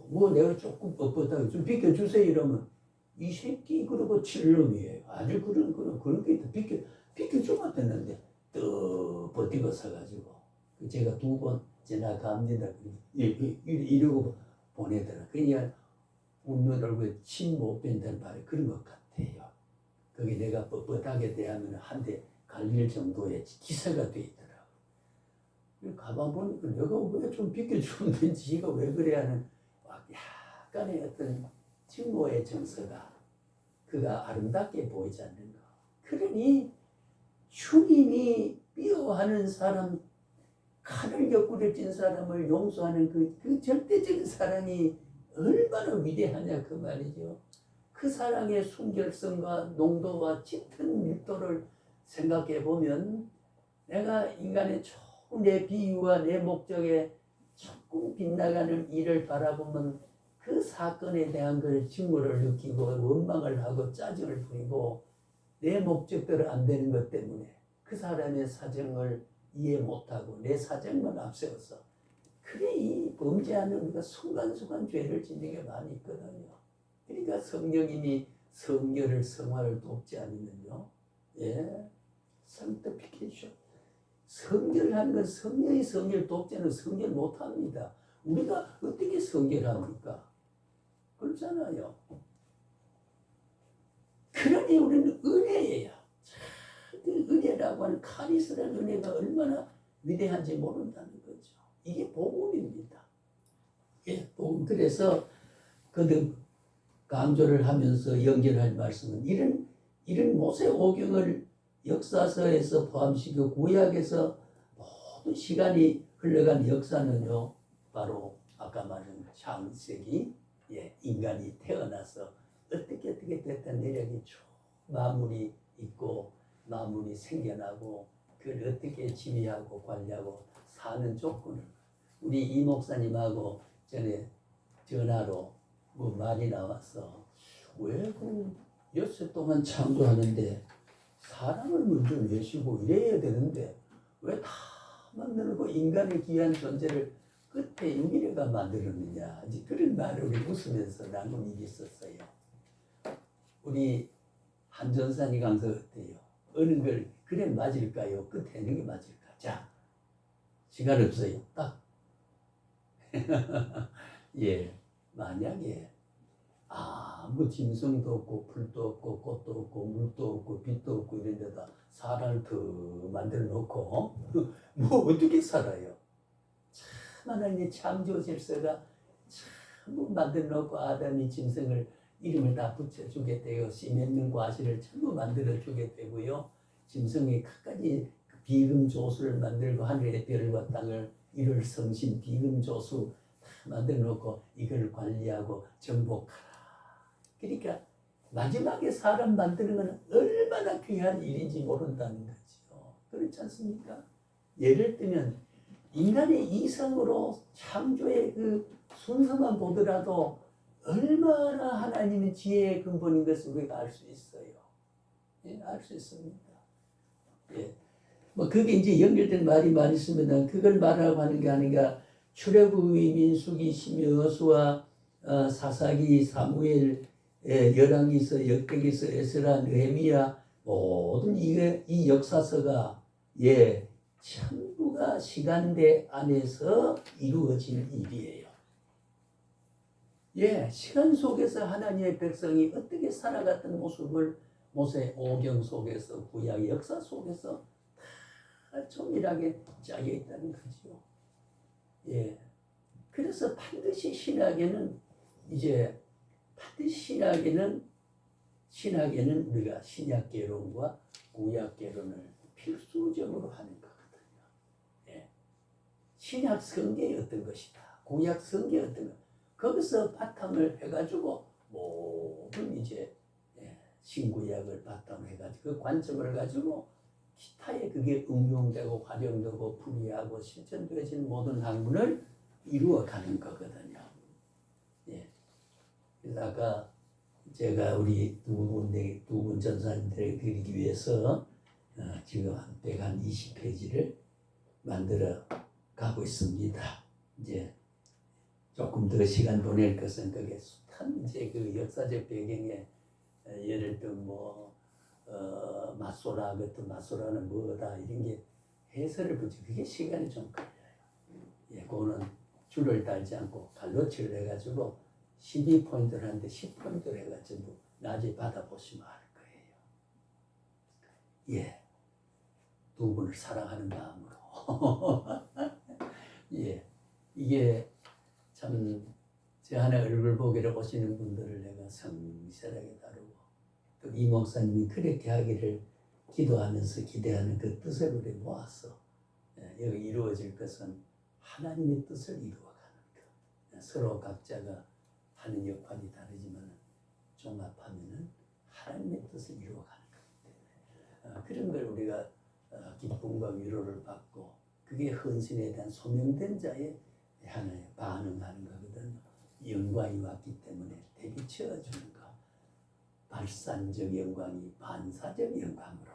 [SPEAKER 1] 뭐 내가 조금 뻣뻣하게 좀 비켜주세요 이러면 이 새끼 그러고 칠놈이에요. 아주 그런 게 비켜주면 되는데 또 버티고 서가지고 제가 2번 지나갑니다. 이러고 보내더라. 그냥 웃는 얼굴에 침 못 뺀다는 말이 그런 것 같아요. 거기 내가 뻣뻣하게 대하면 한 대 갈릴 정도의 기세가 돼 있더라고. 가만 보니까 내가 왜 좀 비켜주면 되지, 지가 왜 그래 하는 약간의 어떤 증오의 정서가 그가 아름답게 보이지 않는 거. 그러니 주님이 미워하는 사람, 칼을 옆구리에 찐 사람을 용서하는 그 절대적인 사랑이 얼마나 위대하냐 그 말이죠. 그 사랑의 순결성과 농도와 짙은 밀도를 생각해 보면 내가 인간의 내 비유와 내 목적에 조금 빗나가는 일을 바라보면 그 사건에 대한 그 증오를 느끼고 원망을 하고 짜증을 부리고 내 목적대로 안 되는 것 때문에 그 사람의 사정을 이해 못하고 내 사정만 앞세워서 그래 이 범죄하는 우리가 순간순간 죄를 짓는 게 많이 있거든요. 그러니까 성령님이 성결을 성화를 돕지 않으면요, sanctification 성결하는 건 성령이 성결 돕지 않으면 성결 못합니다. 우리가 어떻게 성결합니까? 그렇잖아요. 그러니 우리는 은혜예요. 그 은혜라고 하는 카리스라는 은혜가 얼마나 위대한지 모른다는 거죠. 이게 복음입니다. 복음. 그래서 거듭 강조를 하면서 연결할 말씀은 이런 모세오경을 역사서에서 포함시키고 구약에서 모든 시간이 흘러간 역사는요, 바로 아까 말한 창세기, 인간이 태어나서 어떻게 됐던 내력이 쭉 마무리 있고 마무리 생겨나고 그걸 어떻게 지휘하고 관리하고 사는 조건을 우리 이 목사님하고 전에 전화로 뭐 말이 나와서 왜 그 엿새 동안 창조하는데 사람을 먼저 내시고 이래야 되는데 왜 다 만들고 인간의 귀한 존재를 끝에 유기래가 만들었느냐 이제 그런 말을 우리 웃으면서 나눈 일이 있었어요. 우리 한전산이 강서 어때요? 어느 걸 그래 맞을까요? 끝에 있는 게 맞을까? 자, 시간 없어요. 딱 만약에 아무 짐승도 없고 풀도 없고 꽃도 없고 물도 없고 빛도 없고 이런 데다 사람을 더 만들어 놓고 뭐 어떻게 살아요? 참 하나님의 창조 질서가 전부 만들어 놓고 아담이 짐승을 이름을 다 붙여주게 되고 씨 맺는 과실을 전부 만들어 주게 되고요. 짐승이 갖가지 비금 조수를 만들고 하늘의 별과 땅을 이룰 성신 비금 조수 다 만들어 놓고 이걸 관리하고 정복하라. 그러니까 마지막에 사람 만드는 것은 얼마나 귀한 일인지 모른다는 거죠. 그렇지 않습니까? 예를 들면 인간의 이성으로 창조의 그 순서만 보더라도 얼마나 하나님의 지혜의 근본인 것을 우리가 알 수 있어요. 예, 알 수 있습니다. 예. 뭐 그게 이제 연결된 말이 많이 있으면 그걸 말하고 하는 게 아니라 출애굽기, 민수기, 시므여호수아, 사사기, 사무엘, 열왕기서, 역대기서, 에스라, 느헤미야 모든 이 역사서가 전부가 시간대 안에서 이루어지는 일이에요. 시간 속에서 하나님의 백성이 어떻게 살아갔던 모습을 모세 오경 속에서 구약 역사 속에서 다 정밀하게 짜여 있다는 거죠. 그래서 반드시 신학에는 우리가 신약 개론과 구약 개론을 필수적으로 하는 거거든요. 신약 성경이 어떤 것이다. 구약 성경이 어떤 것. 거기서 바탕을 해가지고 모든 신구약을 바탕으로 해가지고 그 관점을 가지고 기타에 그게 응용되고 활용되고 풀이하고 실천되어진 모든 학문을 이루어가는 거거든요. 그래서 아까 제가 우리 두 분 전사님들에게 드리기 위해서 지금 한 120페이지를 만들어 가고 있습니다. 이제 조금 더 시간 보낼 것은 그게 숱한 그 역사적 배경에 예를 들면 마소라 같은 마소라는 뭐다 이런 게 해설을 붙이 그게 시간이 좀 걸려요. 그거는 줄을 달지 않고 갈로치를 해가지고 12포인트를 하는데 10포인트를 해가지고 나중에 받아보시면 알 거예요. 두 분을 사랑하는 마음으로. 이게 참 제 하나 얼굴 보기를 오시는 분들을 내가 성실하게 다루고 또 이 목사님이 그렇게 하기를 기도하면서 기대하는 그 뜻을 우리 모았어. 여기 이루어질 것은 하나님의 뜻을 이루어가는 것. 서로 각자가 하는 역할이 다르지만 종합하면은 하나님의 뜻을 이루어가는 거기 때문에 그런 걸 우리가 기쁨과 위로를 받고 그게 헌신에 대한 소명된 자의 하나의 반응하는 거거든요. 영광이 왔기 때문에 대비치어주는 거. 발산적 영광이 반사적 영광으로.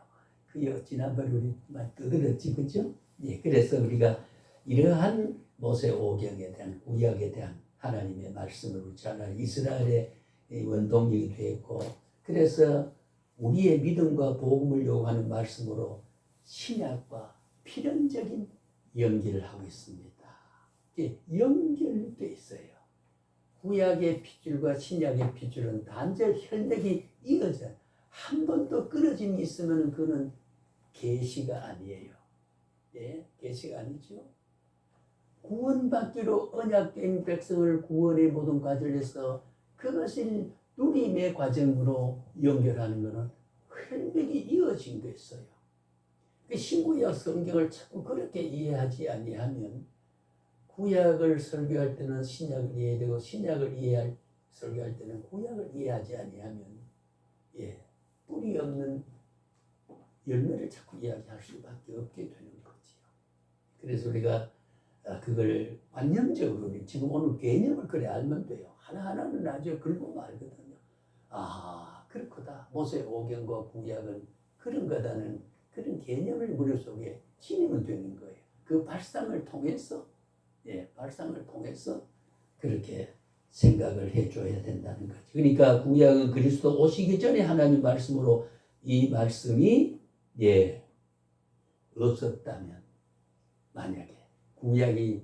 [SPEAKER 1] 그 지난번에 우리 많이 떠들었지, 그죠? 그래서 우리가 이러한 모세 오경에 대한 구약에 대한 하나님의 말씀을 우리 잘 알고 이스라엘의 원동력이 되었고 그래서 우리의 믿음과 복음을 요구하는 말씀으로 신약과 필연적인 연결을 하고 있습니다. 연결돼 있어요. 구약의 핏줄과 신약의 핏줄은 단절 혈맥이 이어져 한 번도 끊어짐이 있으면 그는 계시가 아니에요. 계시가 아니죠. 구원받기로 언약된 백성을 구원의 모든 과정을 해서 그것을 누림의 과정으로 연결하는 것은 혈맥이 이어진 게 있어요. 신구약 성경을 자꾸 그렇게 이해하지 아니하면 구약을 설교할 때는 신약을 이해되고 신약을 설교할 때는 구약을 이해하지 아니하면 뿌리 없는 열매를 자꾸 이야기할 수밖에 없게 되는 거지요. 그래서 우리가 그걸 관념적으로 지금 오늘 개념을 그래 알면 돼요. 하나하나는 나중에 긁으면 알거든요. 그렇구나. 모세 오경과 구약은 그런 거다는 그런 개념을 머릿속에 지니면 되는 거예요. 그 발상을 통해서 그렇게 생각을 해줘야 된다는 거죠. 그러니까 구약은 그리스도 오시기 전에 하나님 말씀으로 이 말씀이 없었다면 만약에 구약이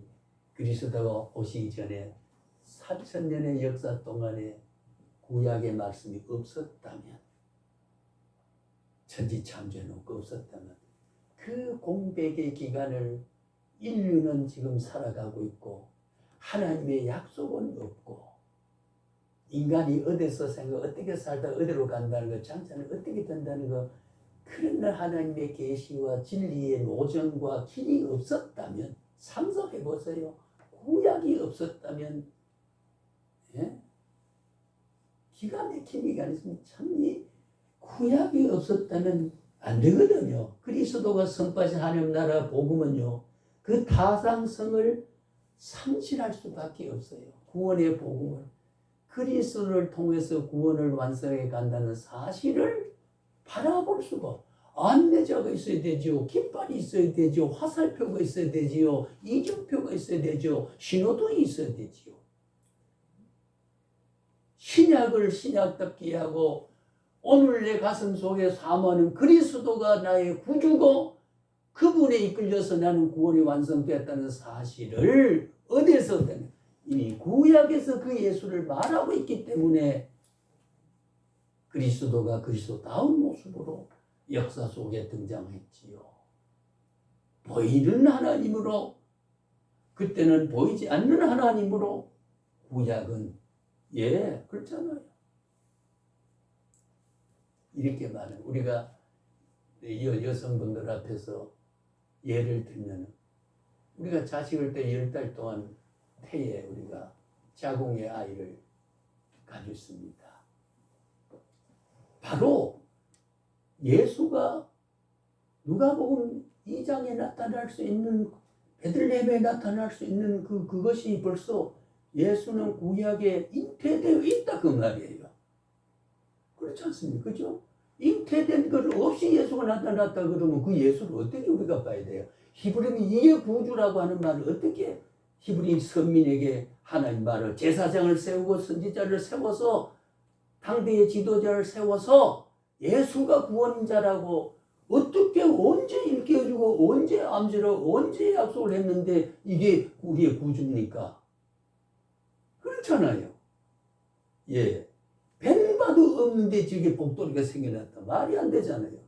[SPEAKER 1] 그리스도가 오시기 전에 4,000년의 역사 동안에 구약의 말씀이 없었다면, 천지창조가 없었다면 그 공백의 기간을 인류는 지금 살아가고 있고 하나님의 약속은 없고 인간이 어디서 어떻게 살다 어디로 간다는 것, 장차는 어떻게 된다는 것, 그런 하나님의 계시와 진리의 노정과 길이 없었다면, 상상해 보세요. 구약이 없었다면, 예? 기가 막힌 기간이 있으면 참이 구약이 없었다면 안 되거든요. 그리스도가 선포하신 하나님 나라 복음은요, 그 타당성을 상실할 수밖에 없어요. 구원의 복음을, 그리스도를 통해서 구원을 완성해 간다는 사실을 바라볼 수가, 안내자가 있어야 되죠. 깃발이 있어야 되죠. 화살표가 있어야 되지요. 이정표가 있어야 되죠. 신호등이 있어야 되지요. 신약을 신약답게 하고 오늘 내 가슴 속에 사모하는 그리스도가 나의 구주고 그분에 이끌려서 나는 구원이 완성되었다는 사실을 어디서든 이미 구약에서 그 예수를 말하고 있기 때문에 그리스도가 그리스도다운 모습으로 역사 속에 등장했지요. 보이는 하나님으로, 그때는 보이지 않는 하나님으로, 구약은 그렇잖아요. 이렇게 말해요. 우리가 여성분들 앞에서 예를 들면, 우리가 자식을 때 10달 동안 태에 우리가 자궁의 아이를 가졌습니다. 바로 예수가 누가복음 2장에 나타날 수 있는, 베들레헴에 나타날 수 있는 그것이 벌써 예수는 구약에 잉태되어 있다 그 말이에요. 그렇지 않습니까? 그죠? 잉태된 것 없이 예수가 나타났다 그러면 그 예수를 어떻게 우리가 봐야 돼요? 히브리는 이게 구주라고 하는 말을 어떻게 히브리 선민에게 하나님 말을, 제사장을 세우고 선지자를 세워서 당대의 지도자를 세워서 예수가 구원자라고 어떻게 언제 일깨워주고 언제 암시로 언제 약속을 했는데 이게 우리의 구주입니까? 그렇잖아요. 뱀바도 없는데 저게 복돌이가 생겨났다. 말이 안 되잖아요.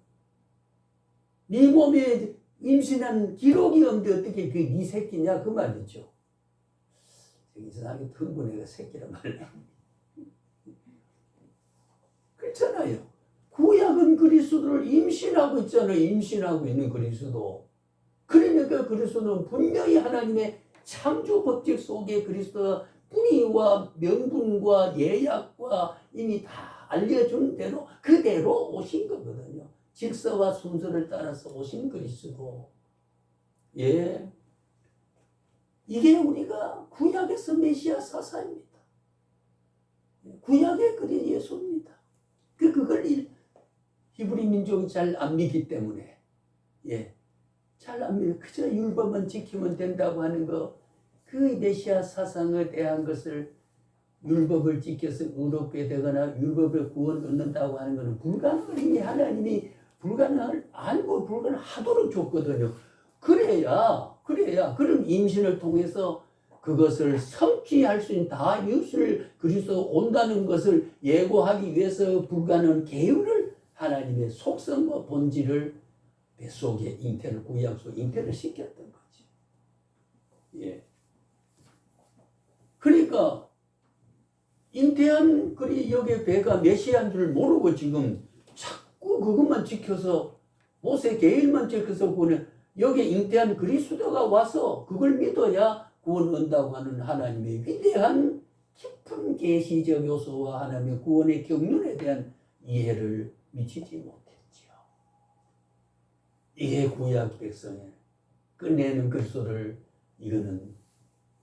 [SPEAKER 1] 네 몸에 임신한 기록이 없는데 어떻게 네 새끼냐 그 말이죠. 이상하게 흥분해가 새끼란 말이야. 그렇잖아요. 구약은 그리스도를 임신하고 있잖아요. 임신하고 있는 그리스도. 그러니까 그리스도는 분명히 하나님의 창조 법칙 속에 그리스도가 뿌리와 명분과 예약과 이미 다 알려준 대로 그대로 오신 거거든요. 질서와 순서를 따라서 오신 그리스도. 이게 우리가 구약에서 메시아 사사입니다. 구약의 그리 예수입니다. 그걸 히브리 민족이 잘 안 믿기 때문에, 잘 안 믿어. 그저 율법만 지키면 된다고 하는 거, 그 메시아 사상에 대한 것을 율법을 지켜서 의롭게 되거나 율법을 구원 얻는다고 하는 것은 불가능한, 이미 하나님이 불가능을 알고 불가능하도록 줬거든요. 그래야 그런 임신을 통해서 그것을 성취할 수 있는 다윗을 그리스도 온다는 것을 예고하기 위해서 불가능한 계율을, 하나님의 속성과 본질을 뱃속에 잉태를, 구약 속 잉태를 시켰던 거지. 그러니까 잉태한 여기 배가 메시아인 줄 모르고 지금 자꾸 그것만 지켜서 모세 계율만 지켜서 보내, 여기 잉태한 그리스도가 와서 그걸 믿어야 구원 얻는다고 하는 하나님의 위대한 깊은 계시적 요소와 하나님의 구원의 경륜에 대한 이해를 미치지 못했지요. 이게 구약 백성의 끝내는 그리스도를, 이거는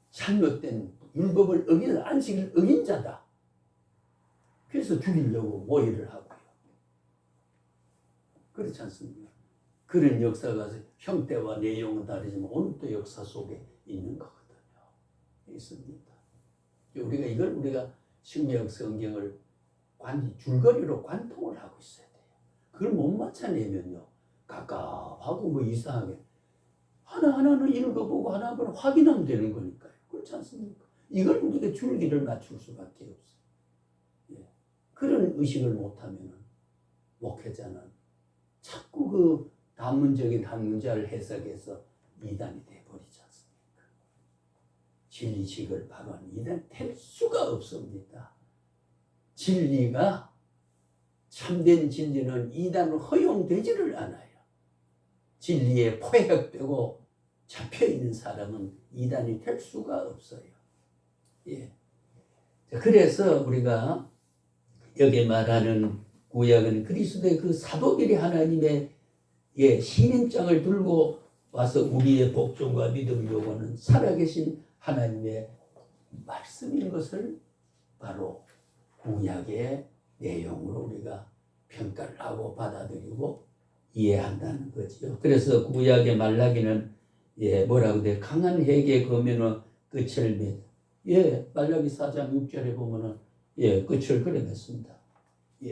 [SPEAKER 1] 잘못된 율법을 어긴, 안식을 어긴 자다. 그래서 죽이려고 모의를 하고요. 그렇지 않습니까? 그런 역사가 형태와 내용은 다르지만 오늘도 역사 속에 있는 거거든요. 있습니다. 우리가 신약 성경을 줄거리로 관통을 하고 있어야 돼요. 그걸 못 맞춰내면요, 갑갑하고 뭐 이상하게 하나하나는 읽어보고 하나하나 확인하면 되는 거니까요. 그렇지 않습니까? 이걸 우리가 줄기를 맞출 수밖에 없어요. 그런 의식을 못하면 목회자는 자꾸 그 단문적인 한 문자를 해석해서 이단이 돼버리지 않습니까? 진리식을 발언 이단 될 수가 없습니다. 진리가 참된 진리는 이단으로 허용되지를 않아요. 진리에 포획되고 잡혀있는 사람은 이단이 될 수가 없어요. 예. 그래서 우리가 여기 말하는 구약은 그리스도의 그 사도들이 하나님의 신임장을 들고 와서 우리의 복종과 믿음을 요구하는 살아계신 하나님의 말씀인 것을 바로 구약의 내용으로 우리가 평가를 하고 받아들이고 이해한다는 거죠. 그래서 구약의 말라기는 뭐라고 돼? 강한 회개의 검면은 끝을 맺. 말라기 4장 6절에 보면은 끝을 그려냈습니다.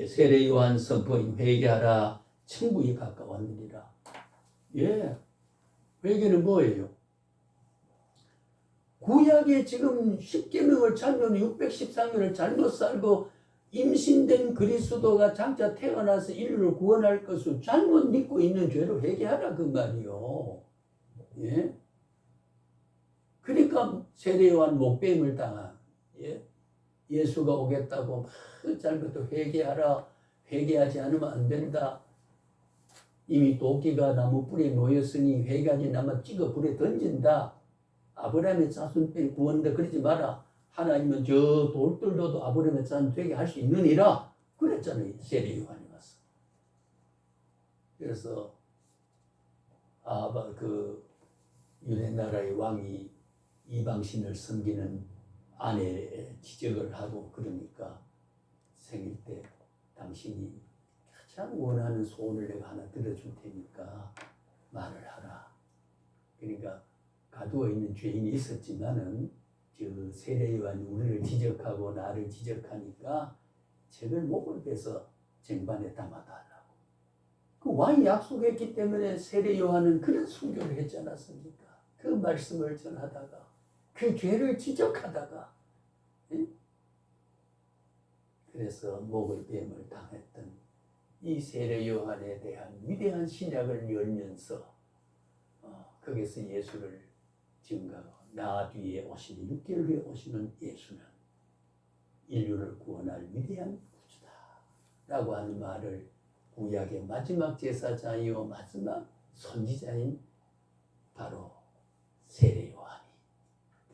[SPEAKER 1] 세례 요한 선포인 회개하라 천국이 가까웠느니라. 회개는 뭐예요? 구약에 지금 10계명을 잘못 613년을 잘못 살고 임신된 그리스도가 장차 태어나서 인류를 구원할 것을 잘못 믿고 있는 죄로 회개하라 그 말이요. 그러니까 세례 요한 목배임을 당한 예수가 오겠다고 막 잘못 회개하라, 회개하지 않으면 안 된다. 이미 도끼가 나무 뿌리에 놓였으니 회개하지 않으면 찍어 불에 던진다. 아브라함의 자손 빼 구원다 그러지 마라. 하나님은 저 돌들로도 아브라함의 자손 되게 할 수 있느니라 그랬잖아요. 세례 요한이 와서. 그래서 그 유대 나라의 왕이 이방신을 섬기는 아내의 지적을 하고 그러니까 생일 때 당신이 가장 원하는 소원을 내가 하나 들어줄 테니까 말을 하라. 그러니까 가두어 있는 죄인이 있었지만은 저 세례 요한이 우리를 지적하고 나를 지적하니까 책을 목을 베서 쟁반에 담아달라고. 그 왕이 약속했기 때문에 세례 요한은 그런 순교를 했지 않았습니까? 그 말씀을 전하다가 그 죄를 지적하다가 그래서 목을 뱀을 당했던 이 세례 요한에 대한 위대한 신약을 열면서 거기서 예수를 증거하고 나 뒤에 오시는 6개월 후에 오시는 예수는 인류를 구원할 위대한 구주다 라고 하는 말을 구약의 마지막 제사장이요 마지막 선지자인 바로 세례 요한이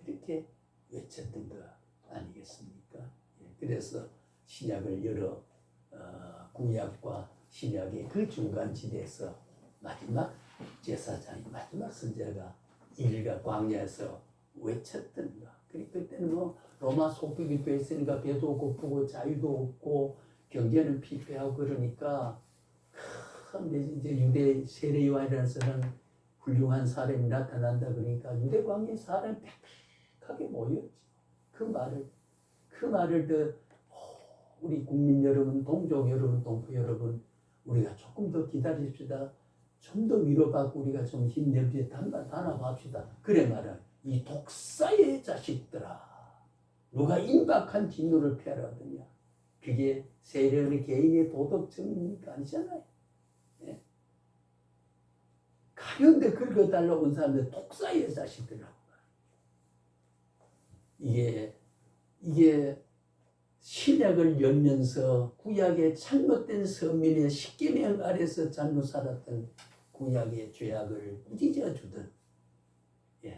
[SPEAKER 1] 그렇게 외쳤던 것 아니겠습니까? 그래서 신약을 여러 구약과 신약의 그 중간 지대에서 마지막 제사장이 마지막 선지자가 일가 광야에서 외쳤던 거. 그때는 뭐 로마 속국이 돼 있으니까 배도 고프고 자유도 없고 경제는 피폐하고 그러니까 이제 유대 세례 요한이라는 사람은 훌륭한 사람이 나타난다 그러니까 유대 광야에 사람이 빽빽하게 모였지. 그 말을 우리 국민 여러분, 동족 여러분, 동포 여러분, 우리가 조금 더 기다립시다. 좀 더 위로받고 우리가 좀 힘내서 단합합시다. 그래 말은 이 독사의 자식들아, 누가 임박한 진노를 피하려 하더냐. 그게 세례의 개인의 도덕증이 아니잖아요. 가련데 긁어달라고 온 사람들 독사의 자식들이라고. 이게 신약을 열면서 구약의 잘못된 선민의 십계명 아래서 잘못 살았던 구약의 죄악을 꾸짖어 주던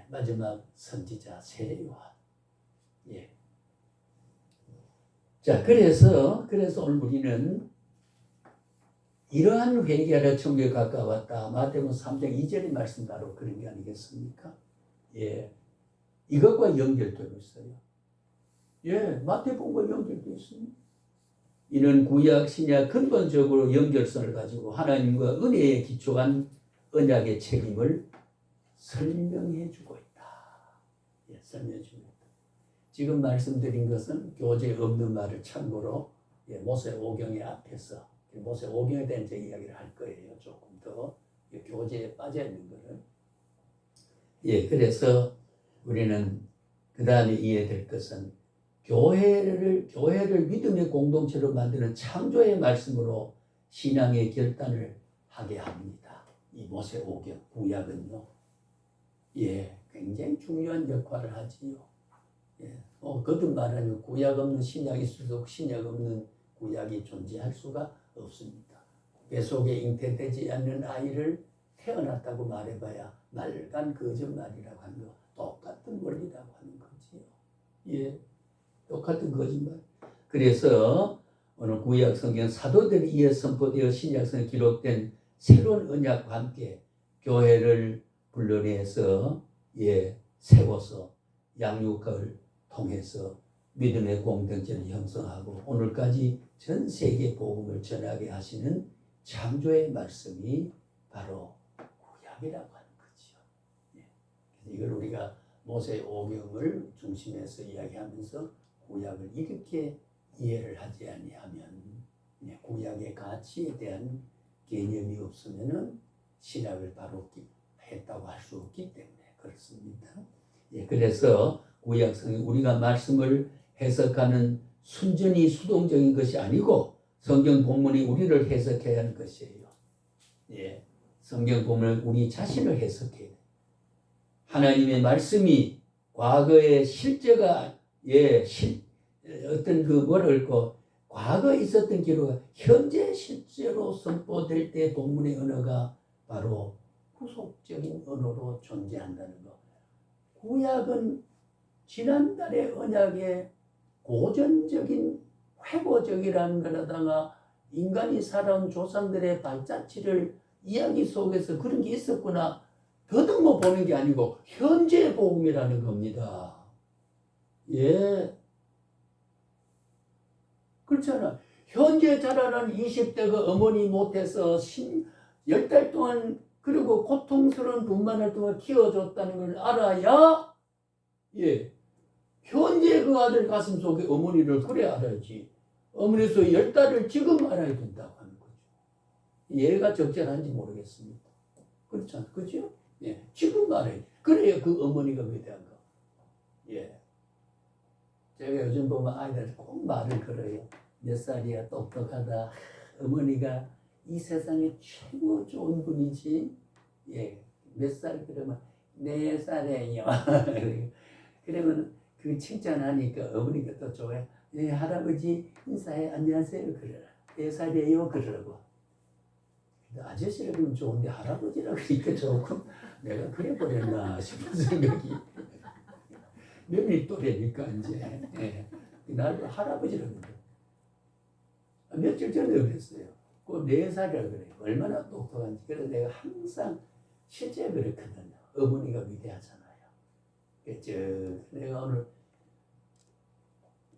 [SPEAKER 1] 마지막 선지자 세례 요한. 자, 그래서 오늘 우리는 이러한 회개하라 천국에 가까웠다. 마태복음 3장 2절의 말씀 바로 그런 게 아니겠습니까? 이것과 연결되고 있어요. 마태복음과 연결되어 있습니다. 이는 구약 신약 근본적으로 연결성을 가지고 하나님과 은혜에 기초한 언약의 책임을 설명해 주고 있다. 설명해 줍니다. 지금 말씀드린 것은 교재에 없는 말을 참고로 모세오경의 앞에서 모세오경에 대한 제 이야기를 할 거예요. 조금 더 교재에 빠져 있는 거를. 그래서 우리는 그 다음에 이해될 것은 교회를 믿음의 공동체로 만드는 창조의 말씀으로 신앙의 결단을 하게 합니다. 이 모세오경 구약은요. 예, 굉장히 중요한 역할을 하지요. 예, 거듭 말하면 구약 없는 신약이 있어도 신약 없는 구약이 존재할 수가 없습니다. 뱃속에 잉태되지 않는 아이를 태어났다고 말해봐야 말간 거짓말이라고 하는 거 똑같은 원리라고 하는 거지요. 예, 똑같은 거짓말. 그래서 오늘 구약 성경 사도들에 의해 선포되어 신약 성경에 기록된 새로운 언약과 함께 교회를 불러내서 세워서 양육을 통해서 믿음의 공동체를 형성하고 오늘까지 전 세계 복음을 전하게 하시는 창조의 말씀이 바로 구약이라고 하는 거죠. 이걸 우리가 모세오경을 중심에서 이야기하면서 구약을 이렇게 이해를 하지 아니하면 구약의 가치에 대한 개념이 없으면은 신학을 바로 했다고 할 수 없기 때문에 그렇습니다. 그래서 구약 성경 우리가 말씀을 해석하는 순전히 수동적인 것이 아니고 성경 본문이 우리를 해석해야 하는 것이에요. 성경 본문을 우리 자신을 해석해야 돼. 하나님의 말씀이 과거의 실제가 어떤 과거에 있었던 기록이 현재 실제로 선포될 때 본문의 언어가 바로 후속적인 언어로 존재한다는 것. 구약은 지난달의 언약의 고전적인 회고적이라는 것에다가 인간이 살아온 조상들의 발자취를 이야기 속에서 그런 게 있었구나 더듬어 보는 게 아니고 현재 복음이라는 겁니다. 그렇잖아. 현재 자라난 20대가 어머니 못해서 10달 동안 그리고 고통스러운 분만을 동안 키워줬다는 걸 알아야 현재 그 아들 가슴 속에 어머니를 그래 알아야지. 어머니에서 10달을 지금 알아야 된다고 하는 거죠. 얘가 적절한지 모르겠습니다. 그렇잖아. 그죠? 지금 알아야 돼. 그래야 그 어머니가 위대한 거. 제가 요즘 보면 아이들 꼭 말을 걸어요. 몇 살이야 똑똑하다. 어머니가 이 세상에 최고 좋은 분이지. 몇 살 그러면 4살이에요. 그러면 그 칭찬하니까 어머니가 또 좋아해. 할아버지 인사해 안녕하세요 그러라. 4살이에요 그러라고. 아저씨라 그러면 좋은데 할아버지라 그러니까 조금 내가 그래 버렸나 싶은 생각이. 며느리 또래니까 이제 나도 할아버지라 그래. 며칠 전에 그랬어요. 그 4살이라 그래. 얼마나 똑똑한지. 그래서 내가 항상 실제 그렇거든요. 어머니가 위대하잖아요. 그렇죠. 내가 오늘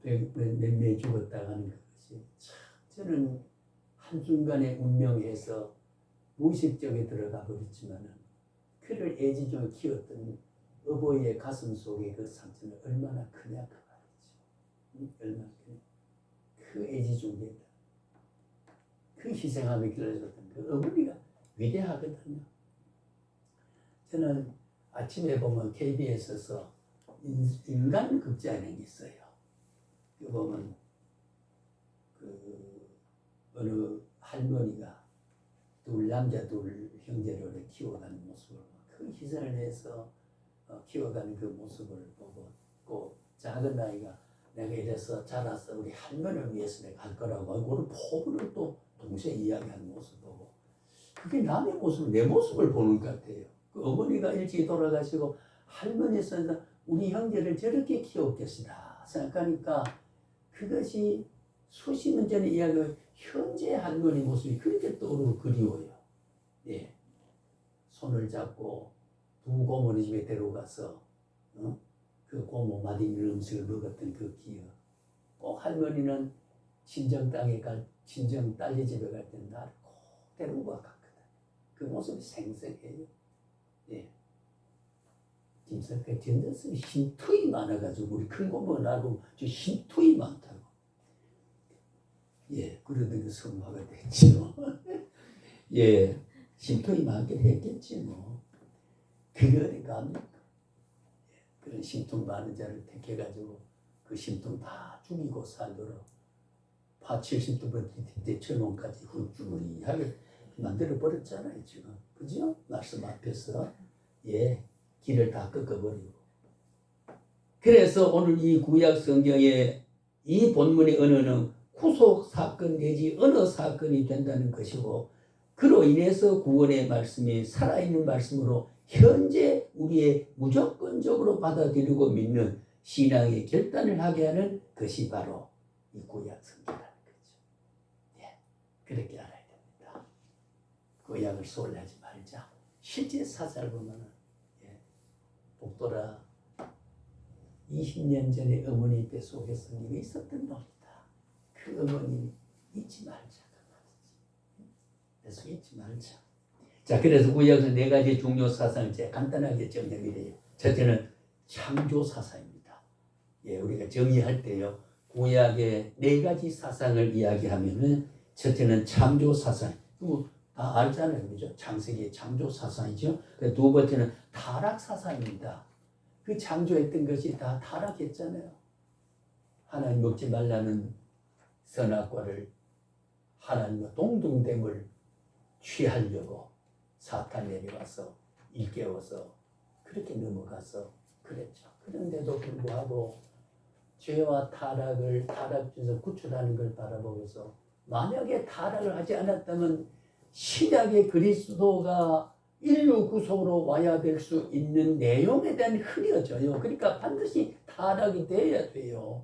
[SPEAKER 1] 몇 명 죽었다고 하는 것이 참 저는 한순간에 운명에서 무의식적에 들어가 버렸지만은 그를 애지중에 키웠던 어버이의 가슴 속에 그 상처는 얼마나 크냐 그 말이죠. 얼마나 크냐. 그 애지중에 그 희생함을 길러줬던 그 어머니가 위대하거든요. 저는 아침에 보면 KBS에서 인간극장이 있어요. 그 보면 그 어느 할머니가 남자 둘 형제를 키워가는 모습을 큰 희생을 해서 키워가는 그 모습을 보고 그 작은 아이가 내가 이래서 자라서 우리 할머니를 위해서 내가 할 거라고 하고 포부를 또 동시에 이야기하는 모습 보고 그게 남의 모습, 내 모습을 보는 것 같아요. 그 어머니가 일찍 돌아가시고 할머니께서 우리 형제를 저렇게 키웠겠으나 생각하니까 그것이 수십 년 전에 이야기한 현재 할머니 모습이 그렇게 떠오르고 그리워요. 손을 잡고 두 고모네 집에 데려가서 그 고모 맛있는 음식을 먹었던 그 기억. 꼭 할머니는 친정 땅에 친정 딸네 집에 갈 때 나를 꼭 데리고 갔거든. 그 모습이 생생해요. 진짜 그 전도성이 신투이 많아가지고 우리 큰 고모가 나고 저 신투이 많다고. 그러던 그 성화가 됐죠. 신투이 많긴 했겠지 뭐. 그게 어디 갑니까? 그런 신투 많은 자를 택해가지고 그 심통 다 죽이고 살도록 파 70도 대천원까지 훌륭하게 만들어 버렸잖아요 지금. 그죠? 말씀 앞에서 길을 다 꺾어버리고. 그래서 오늘 이 구약 성경의 이 본문의 언어는 구속 사건 내지 언어 사건이 된다는 것이고, 그로 인해서 구원의 말씀이 살아있는 말씀으로 현재 우리의 무조건적으로 받아들이고 믿는 신앙의 결단을 하게 하는 것이 바로 이 구약 성경이라는 거죠. 그렇게 알아야 됩니다. 구약을 소홀히 하지 말자. 실제 사사를 보면 복돌아 20년 전에 어머니 뱃속에서 네가 있었던 놈이다. 그 어머니 잊지 말자. 뱃속에 잊지 말자. 자, 그래서 구약에서 네 가지 중요 사상을 제가 간단하게 정리해요. 첫째는 창조 사상입니다. 우리가 정의할 때요, 구약의 네 가지 사상을 이야기하면은 첫째는 창조 사상. 다 알잖아요, 그죠? 창세기의 창조 사상이죠. 두 번째는 타락 사상입니다. 그 창조했던 것이 다 타락했잖아요. 하나님 먹지 말라는 선악과를 하나님과 동등됨을 취하려고 사탄 내려와서 일깨워서 그렇게 넘어가서 그랬죠. 그런데도 불구하고 죄와 타락을 타락 중에서 구출하는 걸 바라보면서 만약에 타락을 하지 않았다면 신약의 그리스도가 인류 구속으로 와야 될 수 있는 내용에 대한 흐려져요. 그러니까 반드시 타락이 돼야 돼요.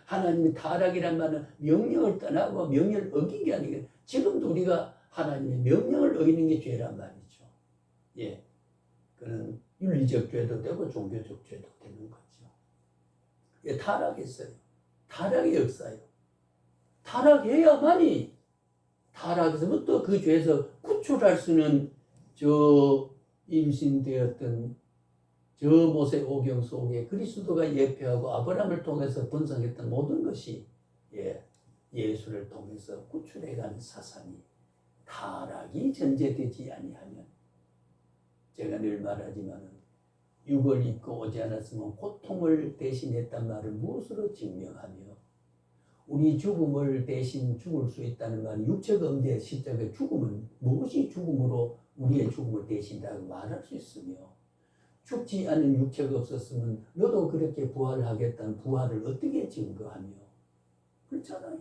[SPEAKER 1] 하나님이 타락이란 말은 명령을 떠나고 명령을 어긴 게 아니고, 지금도 우리가 하나님의 명령을 어기는 게 죄란 말이죠. 그는 윤리적 죄도 되고 종교적 죄도 되는 거죠. 타락했어요. 타락의 역사예요. 타락해야만이 타락에서부터 그 죄에서 구출할 수는 저 임신되었던 저 모세 오경 속에 그리스도가 예표하고 아브라함을 통해서 번성했던 모든 것이 예수를 통해서 구출해가는 사상이 타락이 전제되지 아니하면, 제가 늘 말하지만 육을 입고 오지 않았으면 고통을 대신했단 말을 무엇으로 증명하며, 우리 죽음을 대신 죽을 수 있다는 말은 육적 음대 시작의 죽음은 무엇이 죽음으로 우리의 죽음을 대신다고 말할 수 있으며, 죽지 않은 육체가 없었으면 너도 그렇게 부활하겠다는 부활을 어떻게 증거하며, 그렇잖아요.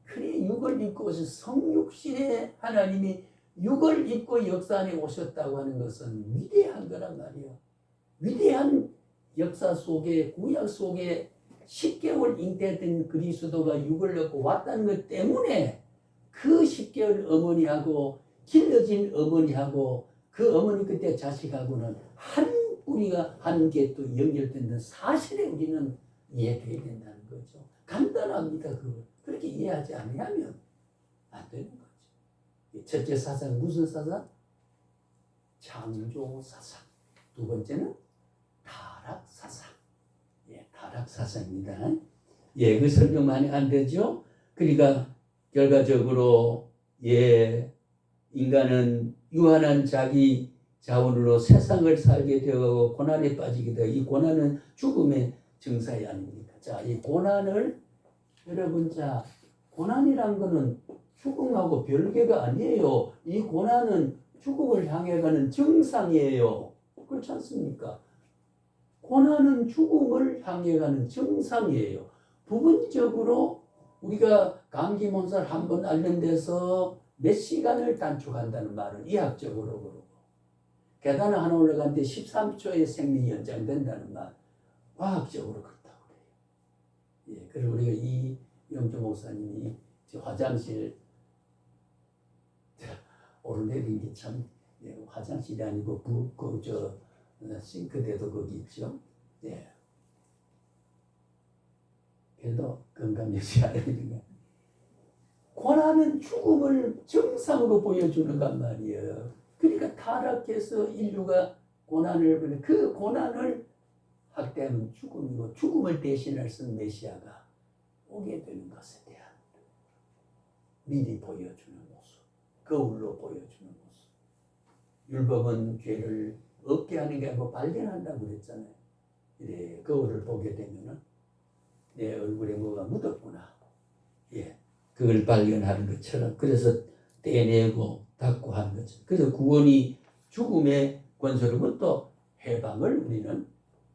[SPEAKER 1] 그래 육을 입고 오신 성육신의 하나님이 육을 입고 역사 안에 오셨다고 하는 것은 위대한 거란 말이에요. 위대한 역사 속에, 구약 속에 10개월 잉태된 그리스도가 육을 얻고 왔다는 것 때문에 그 10개월 어머니하고 길러진 어머니하고 그 어머니 그때 자식하고는 한 뿌리가 한 개 또 연결된다는 사실에 우리는 이해돼야 된다는 거죠. 간단합니다. 그렇게 이해하지 않으면 안 되는 거죠. 첫째 사상 무슨 사상? 창조 사상. 두 번째는 타락 사상. 타락 사상입니다. 그 설명 많이 안 되죠? 그러니까 결과적으로 인간은 유한한 자기 자원으로 세상을 살게 되고 고난에 빠지게 되고, 이 고난은 죽음의 증상이 아닙니까? 자, 이 고난을 여러분, 고난이란 거는 죽음하고 별개가 아니에요. 이 고난은 죽음을 향해 가는 증상이에요. 그렇지 않습니까? 고난은 죽음을 향해 가는 증상이에요. 부분적으로 우리가 감기 몸살 한 번 앓는 데서 몇 시간을 단축한다는 말은 이학적으로 그러고, 계단을 하나 올라가는데 13초의 생명이 연장된다는 말, 과학적으로 그렇다고 그래요. 그리고 우리가 이 영주 목사님이 화장실 오르내린 게 참, 화장실이 아니고 싱크대도 거기 있죠. 그래도 건강 유지하는 거. 고난은 죽음을 정상으로 보여주는 것 말이에요. 그러니까 타락해서 인류가 고난을, 그 고난을 학대하는 죽음이고, 죽음을 대신할 수 있는 메시아가 오게 되는 것에 대한 미리 보여주는 모습, 거울로 보여주는 모습. 율법은 죄를 없게 하는 게 아니고 발견한다고 그랬잖아요. 거울을 보게 되면은 내 얼굴에 뭐가 묻었구나. 예, 그걸 발견하는 것처럼 그래서 떼내고 닦고 하는 거죠. 그래서 구원이 죽음의 권세로부터 해방을 우리는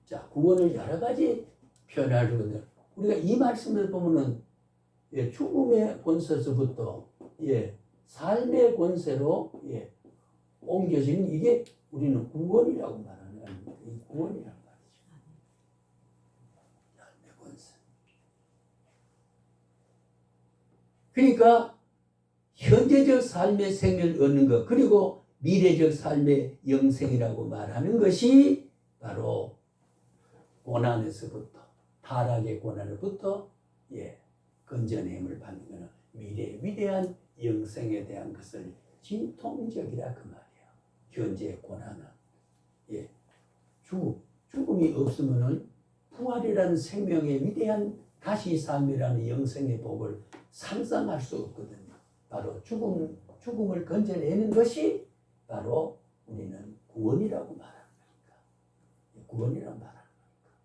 [SPEAKER 1] 자 구원을 여러 가지 표현하거든요. 우리가 이 말씀을 보면은 예, 죽음의 권세로부터 예, 삶의 권세로 예, 옮겨지는 이게 우리는 구원이라고 말하는 이 구원이라는 말이죠. 삶의 권세. 그러니까 현재적 삶의 생명을 얻는 것 그리고 미래적 삶의 영생이라고 말하는 것이 바로 고난에서부터 타락의 고난으로부터 예, 건져냄을 받는 것은 미래의 위대한 영생에 대한 것을 진통적이라 그 말이에요. 현재의 고난은 예, 죽음이 없으면은 부활이라는 생명의 위대한 다시 삶이라는 영생의 복을 상상할 수 없거든요. 바로 죽음을 건져내는 것이 바로 우리는 구원이라고 말하는 거니까. 구원이라고 말하는 거니까.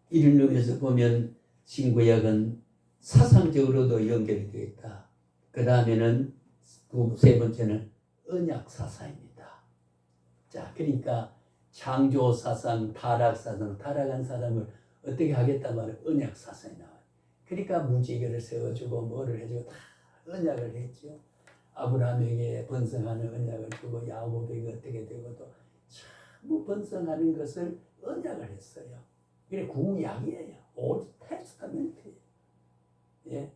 [SPEAKER 1] 이를 의미해서 보면 신구약은 사상적으로도 연결이 되어 있다. 그 다음에는 세 번째는 언약 사상입니다. 자, 그러니까 창조 사상, 타락 사상, 타락한 사람을 어떻게 하겠다 말은 언약 사상이 나와요. 그러니까 무지개를 세워주고 뭐를 해주고 다 언약을 했죠. 아브라함에게 번성하는 언약을 주고 야곱에게 어떻게 되고 또 전부 번성하는 것을 언약을 했어요. 이게 구약이에요. 올드 테스타멘트예요. 예.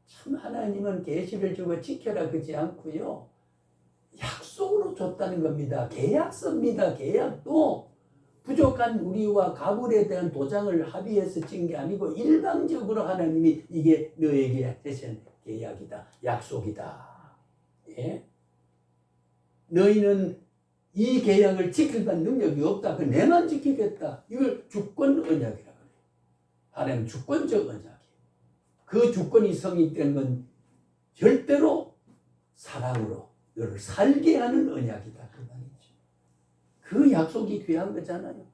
[SPEAKER 1] 참 하나님은 계시를 주고 지켜라 그러지 않고요. 약속으로 줬다는 겁니다. 계약서입니다. 계약도 부족한 우리와 가불에 대한 도장을 합의해서 찐 게 아니고 일방적으로 하나님이 이게 너에게 대신 계약이다. 약속이다. 예? 너희는 이 계약을 지킬 만한 능력이 없다. 그 내만 지키겠다. 이걸 주권 언약이라고 해요. 하나님 주권적 언약이에요. 그 주권이 성립된 건 절대로 사랑으로 너를 살게 하는 언약이다. 그 말이죠. 그 약속이 귀한 거잖아요.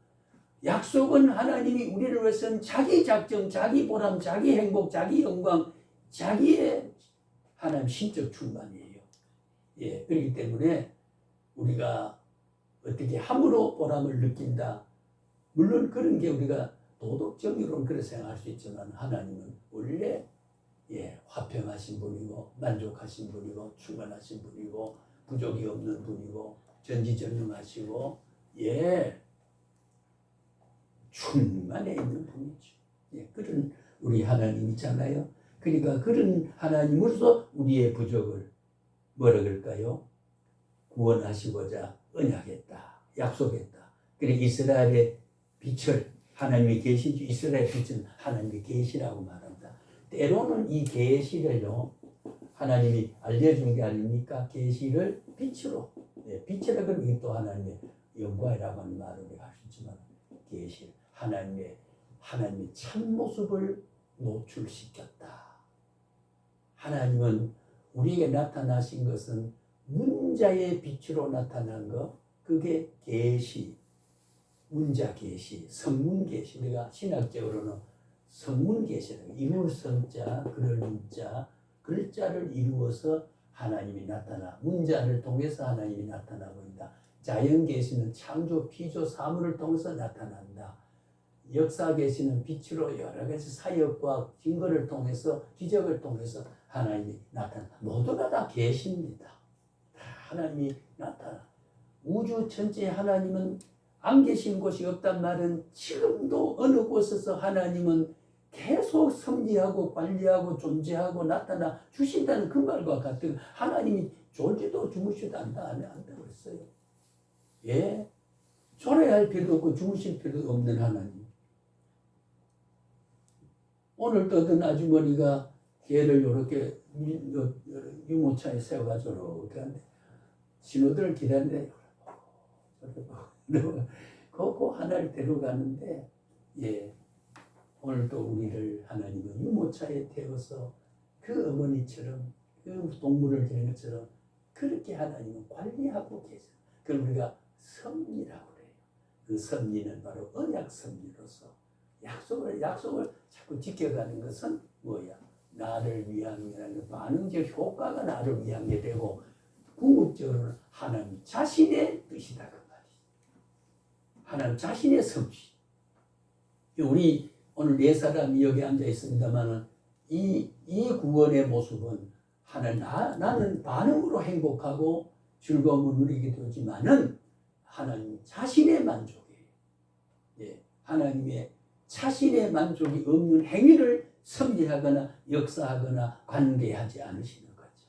[SPEAKER 1] 약속은 하나님이 우리를 위해서는 자기 작정, 자기 보람, 자기 행복, 자기 영광, 자기의 하나님 신적 충만이에요. 예, 그렇기 때문에 우리가 어떻게 함으로 보람을 느낀다. 물론 그런 게 우리가 도덕적으로는 그렇게 생각할 수 있지만 하나님은 원래 예, 화평하신 분이고 만족하신 분이고 충만하신 분이고 부족이 없는 분이고 전지전능하시고 예, 충만해 있는 분이죠. 예, 그런 우리 하나님이잖아요. 그러니까 그런 하나님으로서 우리의 부족을 뭐라 그럴까요? 구원하시고자 언약했다. 약속했다. 그러니까 이스라엘의 빛을 하나님이 계시지 이스라엘 빛은 하나님이 계시라고 말합니다. 때로는 이 계시를요 하나님이 알려준 게 아닙니까? 계시를 빛으로 네, 빛이라 그러면 이게 또 하나님의 영광이라고 하는 말을 할 수 있지만 계시 하나님의 참모습을 노출시켰다. 하나님은 우리에게 나타나신 것은 문자의 빛으로 나타난 것 그게 계시 문자 계시, 성문 계시. 우리가 신학적으로는 성문 계시라고 이룰 성자, 그럴 문자, 글자를 이루어서 하나님이 나타나 문자를 통해서 하나님이 나타나고 있다. 자연 계시는 창조, 피조, 사물을 통해서 나타난다. 역사 계시는 빛으로 여러 가지 사역과 증거를 통해서 기적을 통해서 하나님이 나타난다. 모두가 다 계시입니다. 하나님이 나타나. 우주 천지에 하나님은 안 계신 곳이 없단 말은 지금도 어느 곳에서 하나님은 계속 섭리하고 관리하고 존재하고 나타나 주신다는 그 말과 같은 하나님이 졸지도 주무시도 안다고 했어요. 예, 졸아야 할 필요도 없고 주무실 필요도 없는 하나님. 오늘도 어떤 아주머니가 개를 이렇게 유모차에 세워가지고 이렇게 하는데 신호들을 기다리는데 그 하나를 데려가는데 예 오늘도 우리를 하나님은 유모차에 태워서 그 어머니처럼 그 동물을 기르는 것처럼 그렇게 하나님은 관리하고 계세요. 그걸 우리가 섭리라고 그래요. 그 섭리는 바로 언약 섭리로서 약속을 자꾸 지켜가는 것은 뭐야? 나를 위함이라는 반응적 효과가 나를 위한 게 되고 궁극적으로는 하나님 자신의 뜻이다 그 말이지. 하나님 자신의 섭씨. 우리 오늘 네 사람이 여기 앉아 있습니다만은 이 구원의 모습은 나는 반응으로 행복하고 즐거움을 누리게 되지만은 하나님 자신의 만족이에요. 예, 하나님의 자신의 만족이 없는 행위를 섭리하거나 역사하거나 관계하지 않으시는 거죠.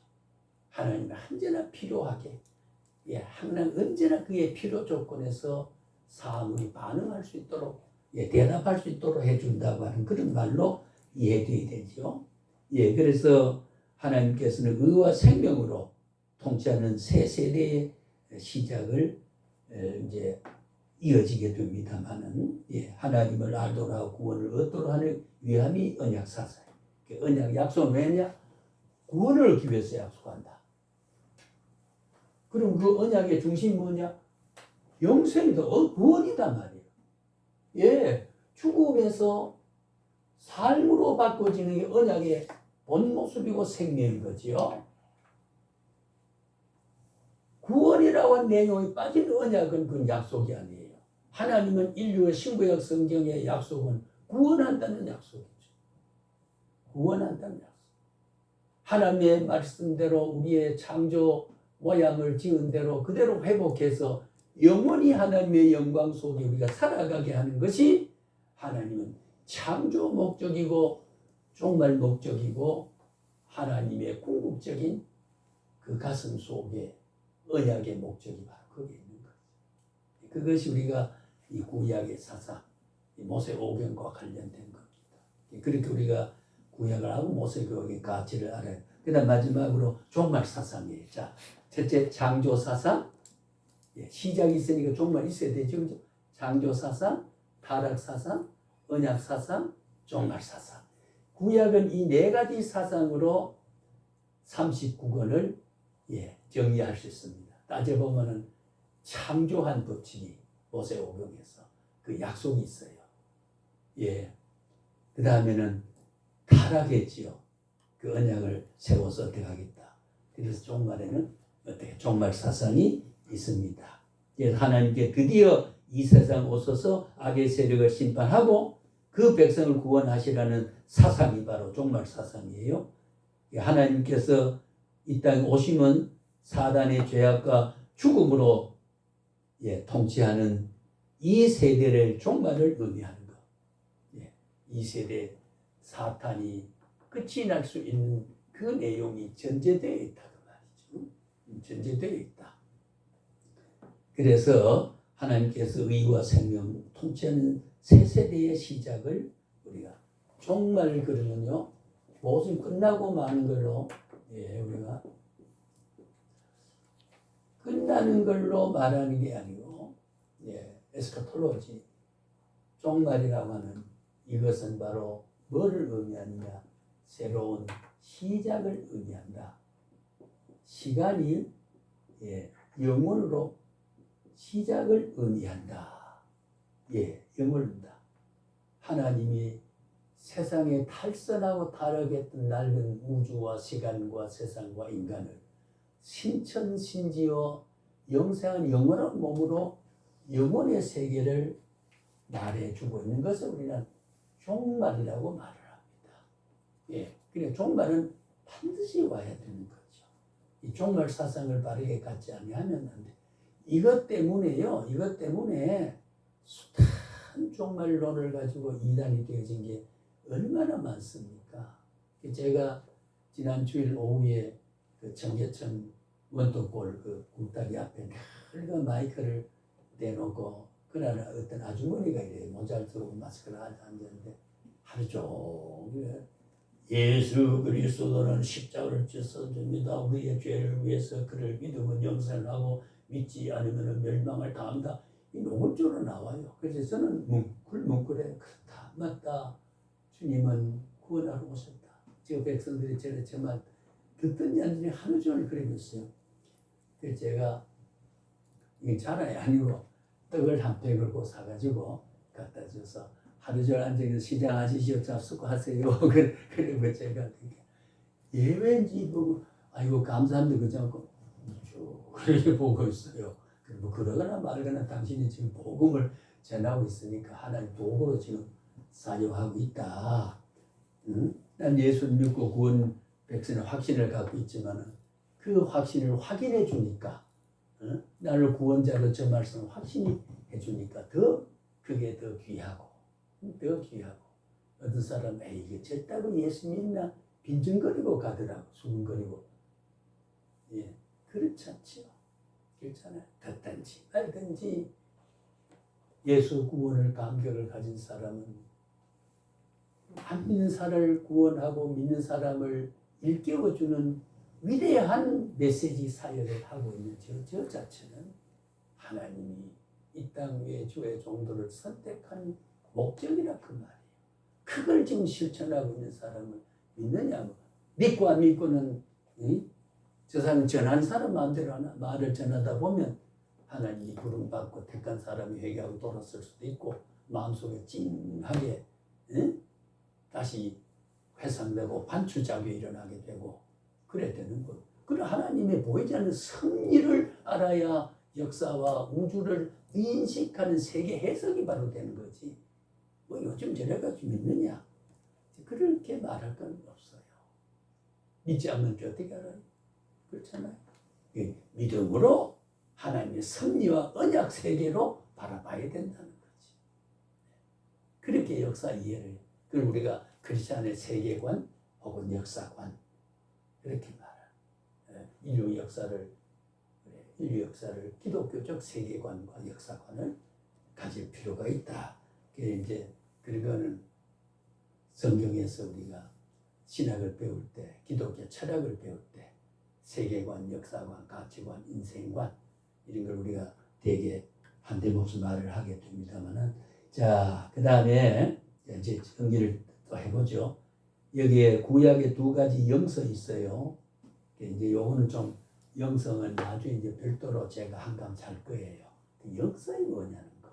[SPEAKER 1] 하나님은 언제나 필요하게, 예, 항상 언제나 그의 필요 조건에서 사물이 반응할 수 있도록, 예, 대답할 수 있도록 해준다고 하는 그런 말로 이해되어야 되죠. 예, 그래서 하나님께서는 의와 생명으로 통치하는 새 세대의 시작을 이제 이어지게 됩니다만은, 예, 하나님을 알도록 하고 구원을 얻도록 하는 위함이 언약 사상. 언약 약속은 왜냐? 구원을 얻기 위해서 약속한다. 그럼 그 언약의 중심이 뭐냐? 영생이다. 구원이다 말이에요. 예, 죽음에서 삶으로 바꿔지는 게 언약의 본 모습이고 생명인 거지요. 구원이라고 한 내용이 빠진 언약은 그건 약속이 아니에요. 하나님은 인류의 신구약 성경의 약속은 구원한다는 약속이죠. 구원한다는 약속. 하나님의 말씀대로 우리의 창조 모양을 지은 대로 그대로 회복해서 영원히 하나님의 영광 속에 우리가 살아가게 하는 것이 하나님은 창조 목적이고 종말 목적이고 하나님의 궁극적인 그 가슴 속에 언약의 목적이 바로 거기에 있는 거죠. 그것이 우리가 이 구약의 사상, 이 모세오경과 관련된 겁니다. 그렇게 우리가 구약을 하고 모세오경의 가치를 알아요. 그다음 마지막으로 종말 사상이에요. 자, 첫째 창조 사상, 예, 시작이 있으니까 종말 있어야 되죠. 그죠? 창조 사상, 타락 사상, 언약 사상, 종말 사상. 구약은 이 네 가지 사상으로 39권을 예, 정리할 수 있습니다. 따져보면은 창조한 법칙이 모세오경에서 그 약속이 있어요. 예. 그 다음에는 타락했지요. 그 언약을 세워서 어떻게 하겠다. 그래서 종말에는 어떻게 종말 사상이 있습니다. 그래서 하나님께 드디어 이 세상 오셔서 악의 세력을 심판하고 그 백성을 구원하시라는 사상이 바로 종말 사상이에요. 하나님께서 이 땅에 오심은 사단의 죄악과 죽음으로 예, 통치하는 이 세대를 종말을 의미하는 것. 예, 이 세대 사탄이 끝이 날 수 있는 그 내용이 전제되어 있다 그 말이죠. 전제되어 있다. 그래서 하나님께서 의와 생명 통치하는 새 세대의 시작을 우리가 종말 그러면요 모든 끝나고 마는 걸로 예, 우리가 끝나는 걸로 말하는 게 아니고 예, 에스카톨로지 종말이라고 하는 이것은 바로 뭐를 의미하느냐 새로운 시작을 의미한다. 시간이 예, 영원으로 시작을 의미한다. 예, 영원이다. 하나님이 세상에 탈선하고 타락했던 낡은 우주와 시간과 세상과 인간을 신천신지어 영생한 영원한 몸으로 영혼의 세계를 말해주고 있는 것을 우리는 종말이라고 말을 합니다. 예, 그러니까 종말은 반드시 와야 되는 거죠. 이 종말 사상을 바르게 갖지 아니하면 안 돼. 이것 때문에요. 이것 때문에 숱한 종말론을 가지고 이단이 되어진 게 얼마나 많습니까? 제가 지난 주일 오후에 그 청계천 원통골 그 굴다리 앞에 늘 마이크를 대놓고 그날 어떤 아주머니가 이래 모자를 쓰고 마스크를 앉았는데 하루 종일 예수 그리스도는 십자가를 져서 줍니다. 우리의 죄를 위해서 그를 믿으면 영생을 하고 믿지 않으면 멸망을 당한다. 이 노골적으로 나와요. 그래서 저는 뭉클해. 그렇다. 맞다. 주님은 구원하러 오셨다. 지금 백성들이 제 말 듣든지 안 듣든지 하루 종일 그러고 있어요. 그래서 제가 이게 자랑이 아니고 떡을 한 팩을 사가지고 갖다 줘서 하루 종일 앉아서 시장 아저씨요 수고하세요. 그래 뭐 제가 예외인지 보고 아이고 감사합니다 그러지 않고 쭉 그렇게 보고 있어요. 뭐 그러거나 말거나 당신이 지금 복음을 전하고 있으니까 하나님 복으로 지금 사용하고 있다. 응? 난 예수를 믿고 구원 백성의 확신을 갖고 있지만 그 확신을 확인해 주니까 응? 나를 구원자로 저 말씀을 확신해 주니까 더 그게 더 귀하고 어떤 사람은 에이 이게 절대로 예수 믿나 빈증거리고 가더라고 수근거리고 예 그렇지 않지요. 그렇잖아요. 듣든지 말든지 예수 구원을 감격을 가진 사람은 안 믿는 사람을 구원하고 믿는 사람을 일깨워주는 위대한 메시지 사역을 하고 있는 저 자체는 하나님이 이 땅 위에 주의 종도를 선택한 목적이라 그 말이에요. 그걸 지금 실천하고 있는 사람을 믿느냐 믿고 안 믿고는 저 사람은 전하는 사람 마음대로 하나 말을 전하다 보면 하나님이 부름받고 택한 사람이 회개하고 돌았을 수도 있고 마음속에 찡하게 다시 회상되고 반추작용이 일어나게 되고 그래야 되는 것. 그런 하나님의 보이지 않는 섭리를 알아야 역사와 우주를 인식하는 세계 해석이 바로 되는 거지. 뭐 요즘 저래가지고 믿느냐? 그렇게 말할 건 없어요. 믿지 않는 게 어떻게 알아요? 그렇잖아요. 믿음으로 하나님의 섭리와 언약 세계로 바라봐야 된다는 거지. 그렇게 역사 이해를 그걸 우리가 크리스찬의 세계관 혹은 역사관 그렇게 말해요. 인류 역사를 기독교적 세계관과 역사관을 가질 필요가 있다. 이제 그거는 성경에서 우리가 신학을 배울 때, 기독교 철학을 배울 때 세계관, 역사관, 가치관, 인생관 이런 걸 우리가 되게 한데없이 말을 하게 됩니다만은 자, 그 다음에 이제 정리를 또 해보죠. 여기에 구약에 두 가지 영성이 있어요. 이제 요거는 좀 영성은 나중에 이제 별도로 제가 한강 잘 거예요. 그 영성이 뭐냐는 거.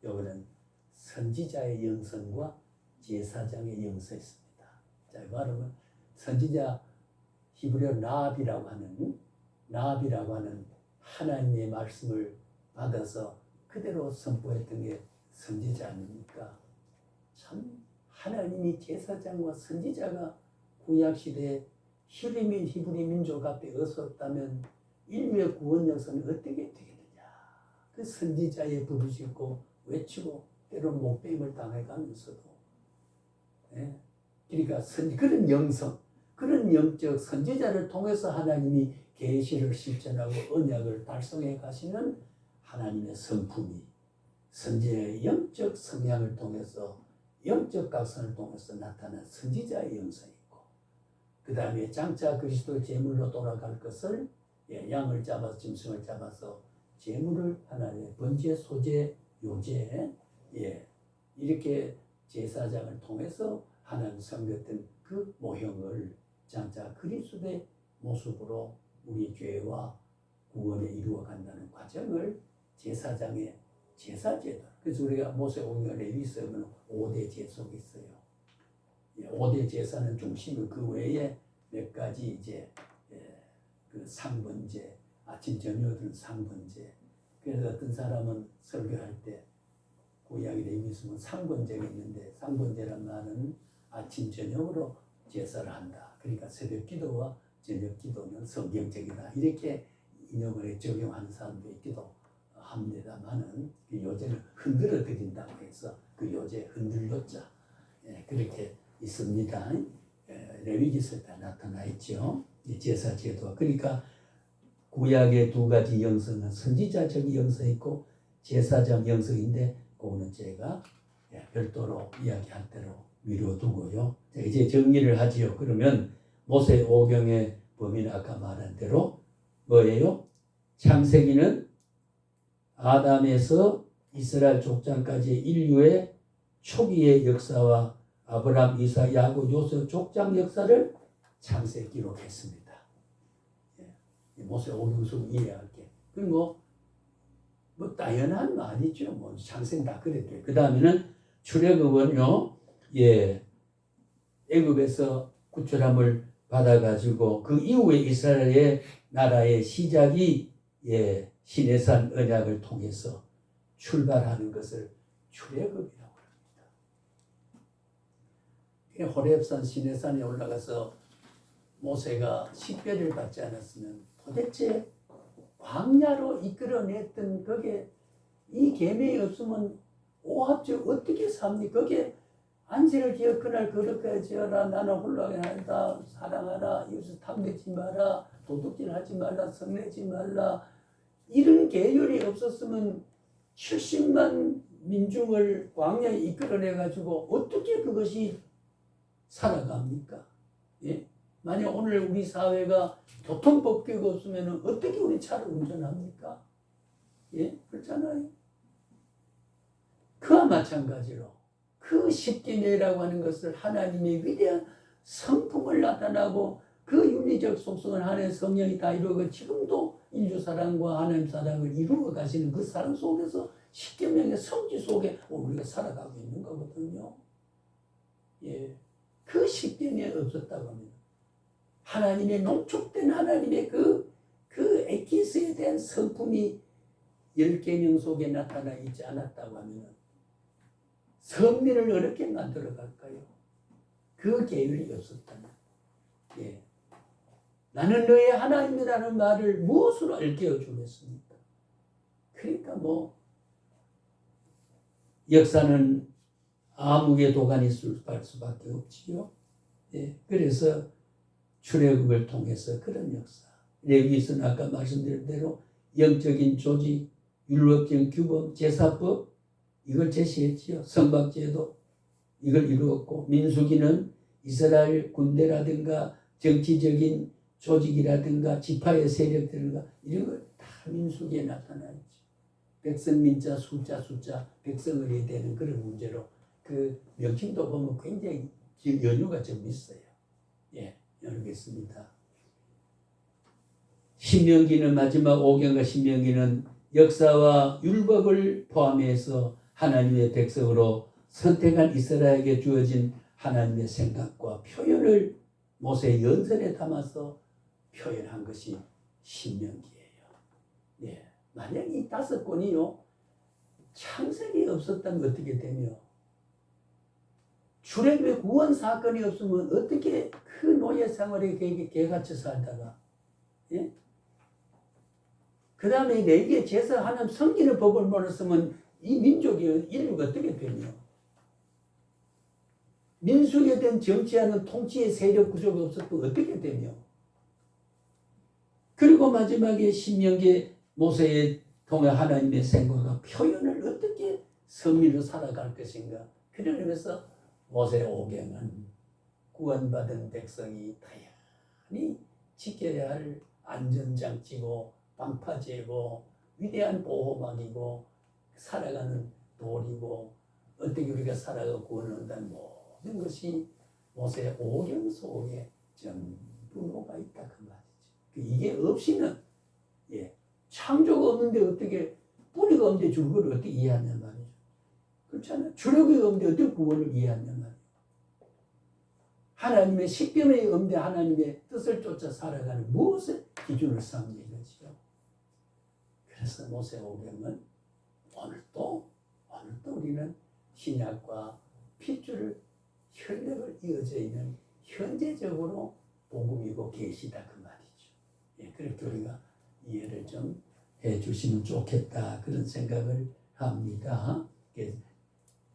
[SPEAKER 1] 요거는 선지자의 영성과 제사장의 영성이 있습니다. 자, 말하면 선지자 히브리어 나비라고 하는 하나님의 말씀을 받아서 그대로 선포했던 게 선지자 아닙니까? 참 하나님이 제사장과 선지자가 구약시대에 히브리 민족 앞에 없었다면 인류의 구원 역사는 어떻게 되겠느냐. 그 선지자의 부르짖고 외치고 때로는 목배임을 당해가면서도 그러니까 그런 영성 그런 영적 선지자를 통해서 하나님이 계시를 실천하고 언약을 달성해 가시는 하나님의 성품이 선지자의 영적 성향을 통해서 영적 각성을 통해서 나타난 선지자의 영성이 있고 그 다음에 장차 그리스도 제물로 돌아갈 것을 양을 잡아서 짐승을 잡아서 제물을 하나님의 번제, 소제, 요제 이렇게 제사장을 통해서 하나님 섬겼던 그 모형을 장차 그리스도의 모습으로 우리 죄와 구원에 이루어 간다는 과정을 제사장의 제사제도. 그래서 우리가 모세오경에 레위서는 5대 제속이 있어요. 5대 제사는 중심이고 그 외에 몇 가지 이제 그 상번제, 아침 저녁은 상번제. 그래서 어떤 사람은 설교할 때 구약의 레위서는 상번제가 있는데 상번제란 말은 아침 저녁으로 제사를 한다. 그러니까 새벽 기도와 저녁 기도는 성경적이다. 이렇게 인용을 적용하는 사람도 있기도 합니다만은 그 요제는 흔들어 드린다고 해서 그 요제 흔들렸자 그렇게 있습니다. 레위기서에 다 나타나 있죠. 제사 제도가 그러니까 구약의 두 가지 영성은 선지자적 영성이 있고 제사적 영성인데 그거는 제가 별도로 이야기할 대로 미뤄두고요. 이제 정리를 하지요. 그러면 모세오경의 범위는 아까 말한 대로 뭐예요? 창세기는 아담에서 이스라엘 족장까지 인류의 초기의 역사와 아브라함, 이삭, 야곱, 요셉 족장 역사를 창세기 기록했습니다. 모세오경서 이해할게. 그리고 뭐 당연한 말이죠. 뭐 창세는 다 그랬대요. 그 다음에는 출애굽은요, 애굽에서 구출함을 받아가지고 그 이후에 이스라엘의 나라의 시작이 시내산 언약을 통해서 출발하는 것을 출애굽이라고 합니다. 호렙산 시내산에 올라가서 모세가 식별을 받지 않았으면 도대체 광야로 이끌어냈던 그게 이 계명이 없으면 오합지역 어떻게 삽니까? 거기에 안식을 기억 그날 거룩하게 지어라. 나는 홀로 한다. 사랑하라. 이웃을 탐내지 마라. 도둑질하지 말라. 성내지 말라. 이런 계율이 없었으면 70만 민중을 광야에 이끌어내가지고 어떻게 그것이 살아갑니까? 예? 만약 오늘 우리 사회가 교통법규가 없으면 어떻게 우리 차를 운전합니까? 예? 그렇잖아요. 그와 마찬가지로 그 십계명이라고 하는 것을 하나님의 위대한 성품을 나타나고 그 윤리적 속성을 하나님의 성령이 다 이루고 지금도 인류 사랑과 하나님 사랑을 이루어 가시는 그 사랑 속에서 십계명의 성지 속에 우리가 살아가고 있는 거거든요. 예, 그 십계명이 없었다고 합니다. 하나님의 농축된 하나님의 그 에키스에 대한 성품이 10계명 속에 나타나 있지 않았다고 하면 선민을 어렵게 만들어 갈까요? 그 계율이 없었다면. 예. 나는 너의 하나님이라는 말을 무엇으로 일깨워 주겠습니까? 그러니까 역사는 암흑의 도가니 갈 수밖에 없지요. 예. 그래서 출애굽을 통해서 그런 역사. 레위기서는 아까 말씀드린 대로 영적인 조직, 율법적인 규범, 제사법 이걸 제시했지요. 성박제도 이걸 이루었고 민수기는 이스라엘 군대라든가 정치적인 조직이라든가 지파의 세력들과 이런 걸 다 민수기에 나타나 있죠. 백성 민자 숫자 백성을 해야 되는 그런 문제로 그 명칭도 보면 굉장히 연유가 좀 있어요. 예, 열겠습니다. 신명기는 마지막 5경과 신명기는 역사와 율법을 포함해서 하나님의 백성으로 선택한 이스라엘에게 주어진 하나님의 생각과 표현을 모세의 연설에 담아서 표현한 것이 신명기예요. 예. 만약 이 5권이요 창세기 없었다면 어떻게 되며 출애굽의 구원 사건이 없으면 어떻게 그 노예 생활에 개같이 살다가 예? 그 다음에 내게 제사하는 섬기는 법을 몰랐으면 이 민족이 인류가 어떻게 되며 민수에 대한 정치하는 통치의 세력 구조가 없었고 어떻게 되며 그리고 마지막에 신명기에 모세의 통해 하나님의 생각과 표현을 어떻게 선민으로 살아갈 것인가. 그런 의미에서 모세 5경은 구원받은 백성이 다양히 지켜야 할 안전장치고 방파제고 위대한 보호막이고 살아가는 돌이고 어떻게 우리가 살아가고 구원을 한다는 모든 것이 모세 5경 속에 전부 녹아 있다 그 말이죠. 이게 없이는 창조가 없는데 어떻게 뿌리가 없는데 줄거를 어떻게 이해하냐 말이죠. 그렇잖아요. 출애굽이 없는데 어떻게 구원을 이해하냐 말이죠. 하나님의 십계명이 없는데 하나님의 뜻을 쫓아 살아가는 무엇을 기준을 삼는 것이죠. 그래서 모세 5경은 오늘도 우리는 신약과 핏줄을 혈맥을 이어져 있는 현재적으로 복음이고 계시다 그 말이죠. 예, 그렇게 우리가 이해를 좀 해주시면 좋겠다 그런 생각을 합니다.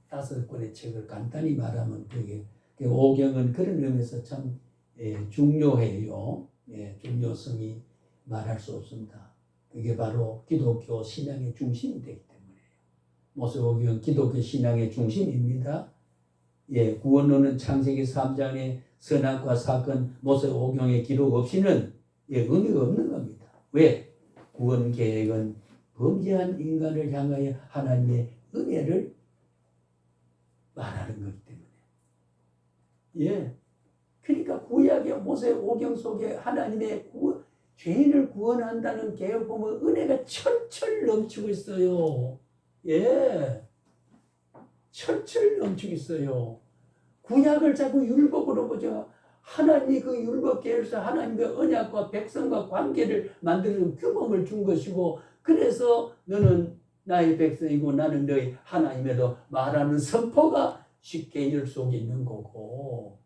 [SPEAKER 1] 5권의 책을 간단히 말하면 되게 5경은 그런 의미에서 참 중요해요. 중요성이 말할 수 없습니다. 그게 바로 기독교 신앙의 중심이 되기 때문에요. 모세 5경은 기독교 신앙의 중심입니다. 구원론은 창세기 3장의 선악과 사건 모세 5경의 기록 없이는 의미가 없는 겁니다. 왜? 구원 계획은 범죄한 인간을 향하여 하나님의 은혜를 말하는 거기 때문에. 그러니까 구약의 모세 5경 속에 하나님의 죄인을 구원한다는 계획 보면 은혜가 철철 넘치고 있어요. 철철 넘치겠어요. 구약을 자꾸 율법으로 보죠. 하나님이 그 율법 계열에서 하나님의 언약과 백성과 관계를 만드는 규범을 준 것이고, 그래서 너는 나의 백성이고 나는 너희 하나님이라고 말하는 선포가 쉽게 열 속에 있는 거고,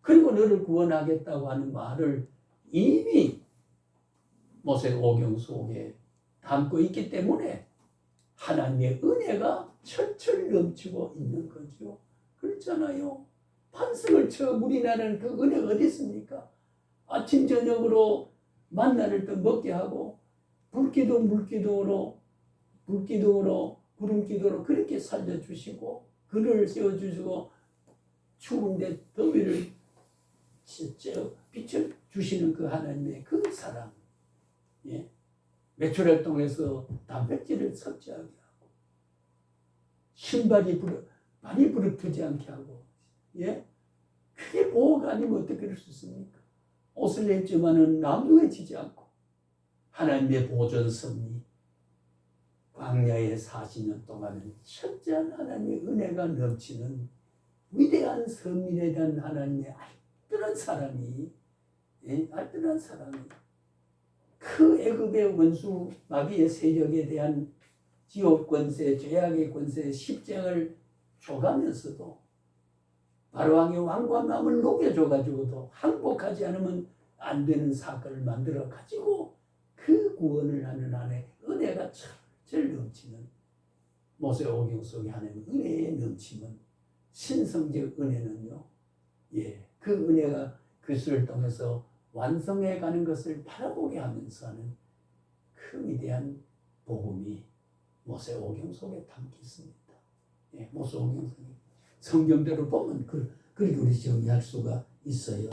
[SPEAKER 1] 그리고 너를 구원하겠다고 하는 말을 이미 모세오경 속에 담고 있기 때문에 하나님의 은혜가 철철 넘치고 있는 거죠. 그렇잖아요. 반석을 쳐 물이 나는 그 은혜가 어디 있습니까? 아침 저녁으로 만나를 또 먹게 하고 불기둥 물기둥으로 구름기둥으로 그렇게 살려주시고 그늘을 세워주시고 추운데 더위를 비춰주시는 그 하나님의 그 사랑, 예? 매출을 통해서 단백질을 섭취하게 하고 신발이 발이 부르트지 않게 하고, 예? 그게 보호가 아니면 어떻게 그럴 수 있습니까? 옷을 냈지만은 나무해지지 않고 하나님의 보존 섭리, 광야의 40년 동안은 철저한 하나님의 은혜가 넘치는 위대한 섭리에 대한 하나님의 알뜰한 사랑이, 예? 알뜰한 사랑이 그 애굽의 원수 마귀의 세력에 대한 지옥 권세, 죄악의 권세, 십장을 줘가면서도 바로왕의 왕과 마음을 녹여줘가지고도 항복하지 않으면 안 되는 사건을 만들어 가지고 그 구원을 하는 안에 은혜가 철철 넘치는 모세오경 속에 하나님의 은혜에 넘치는 신성적 은혜는요, 예, 그 은혜가 그리스도를 통해서 완성해 가는 것을 바라보게 하면서 하는 그 위대한 복음이 모세오경 속에 담겨 있습니다. 예, 모세오경 속에 성경대로 보면 그렇게 우리 정리할 수가 있어요.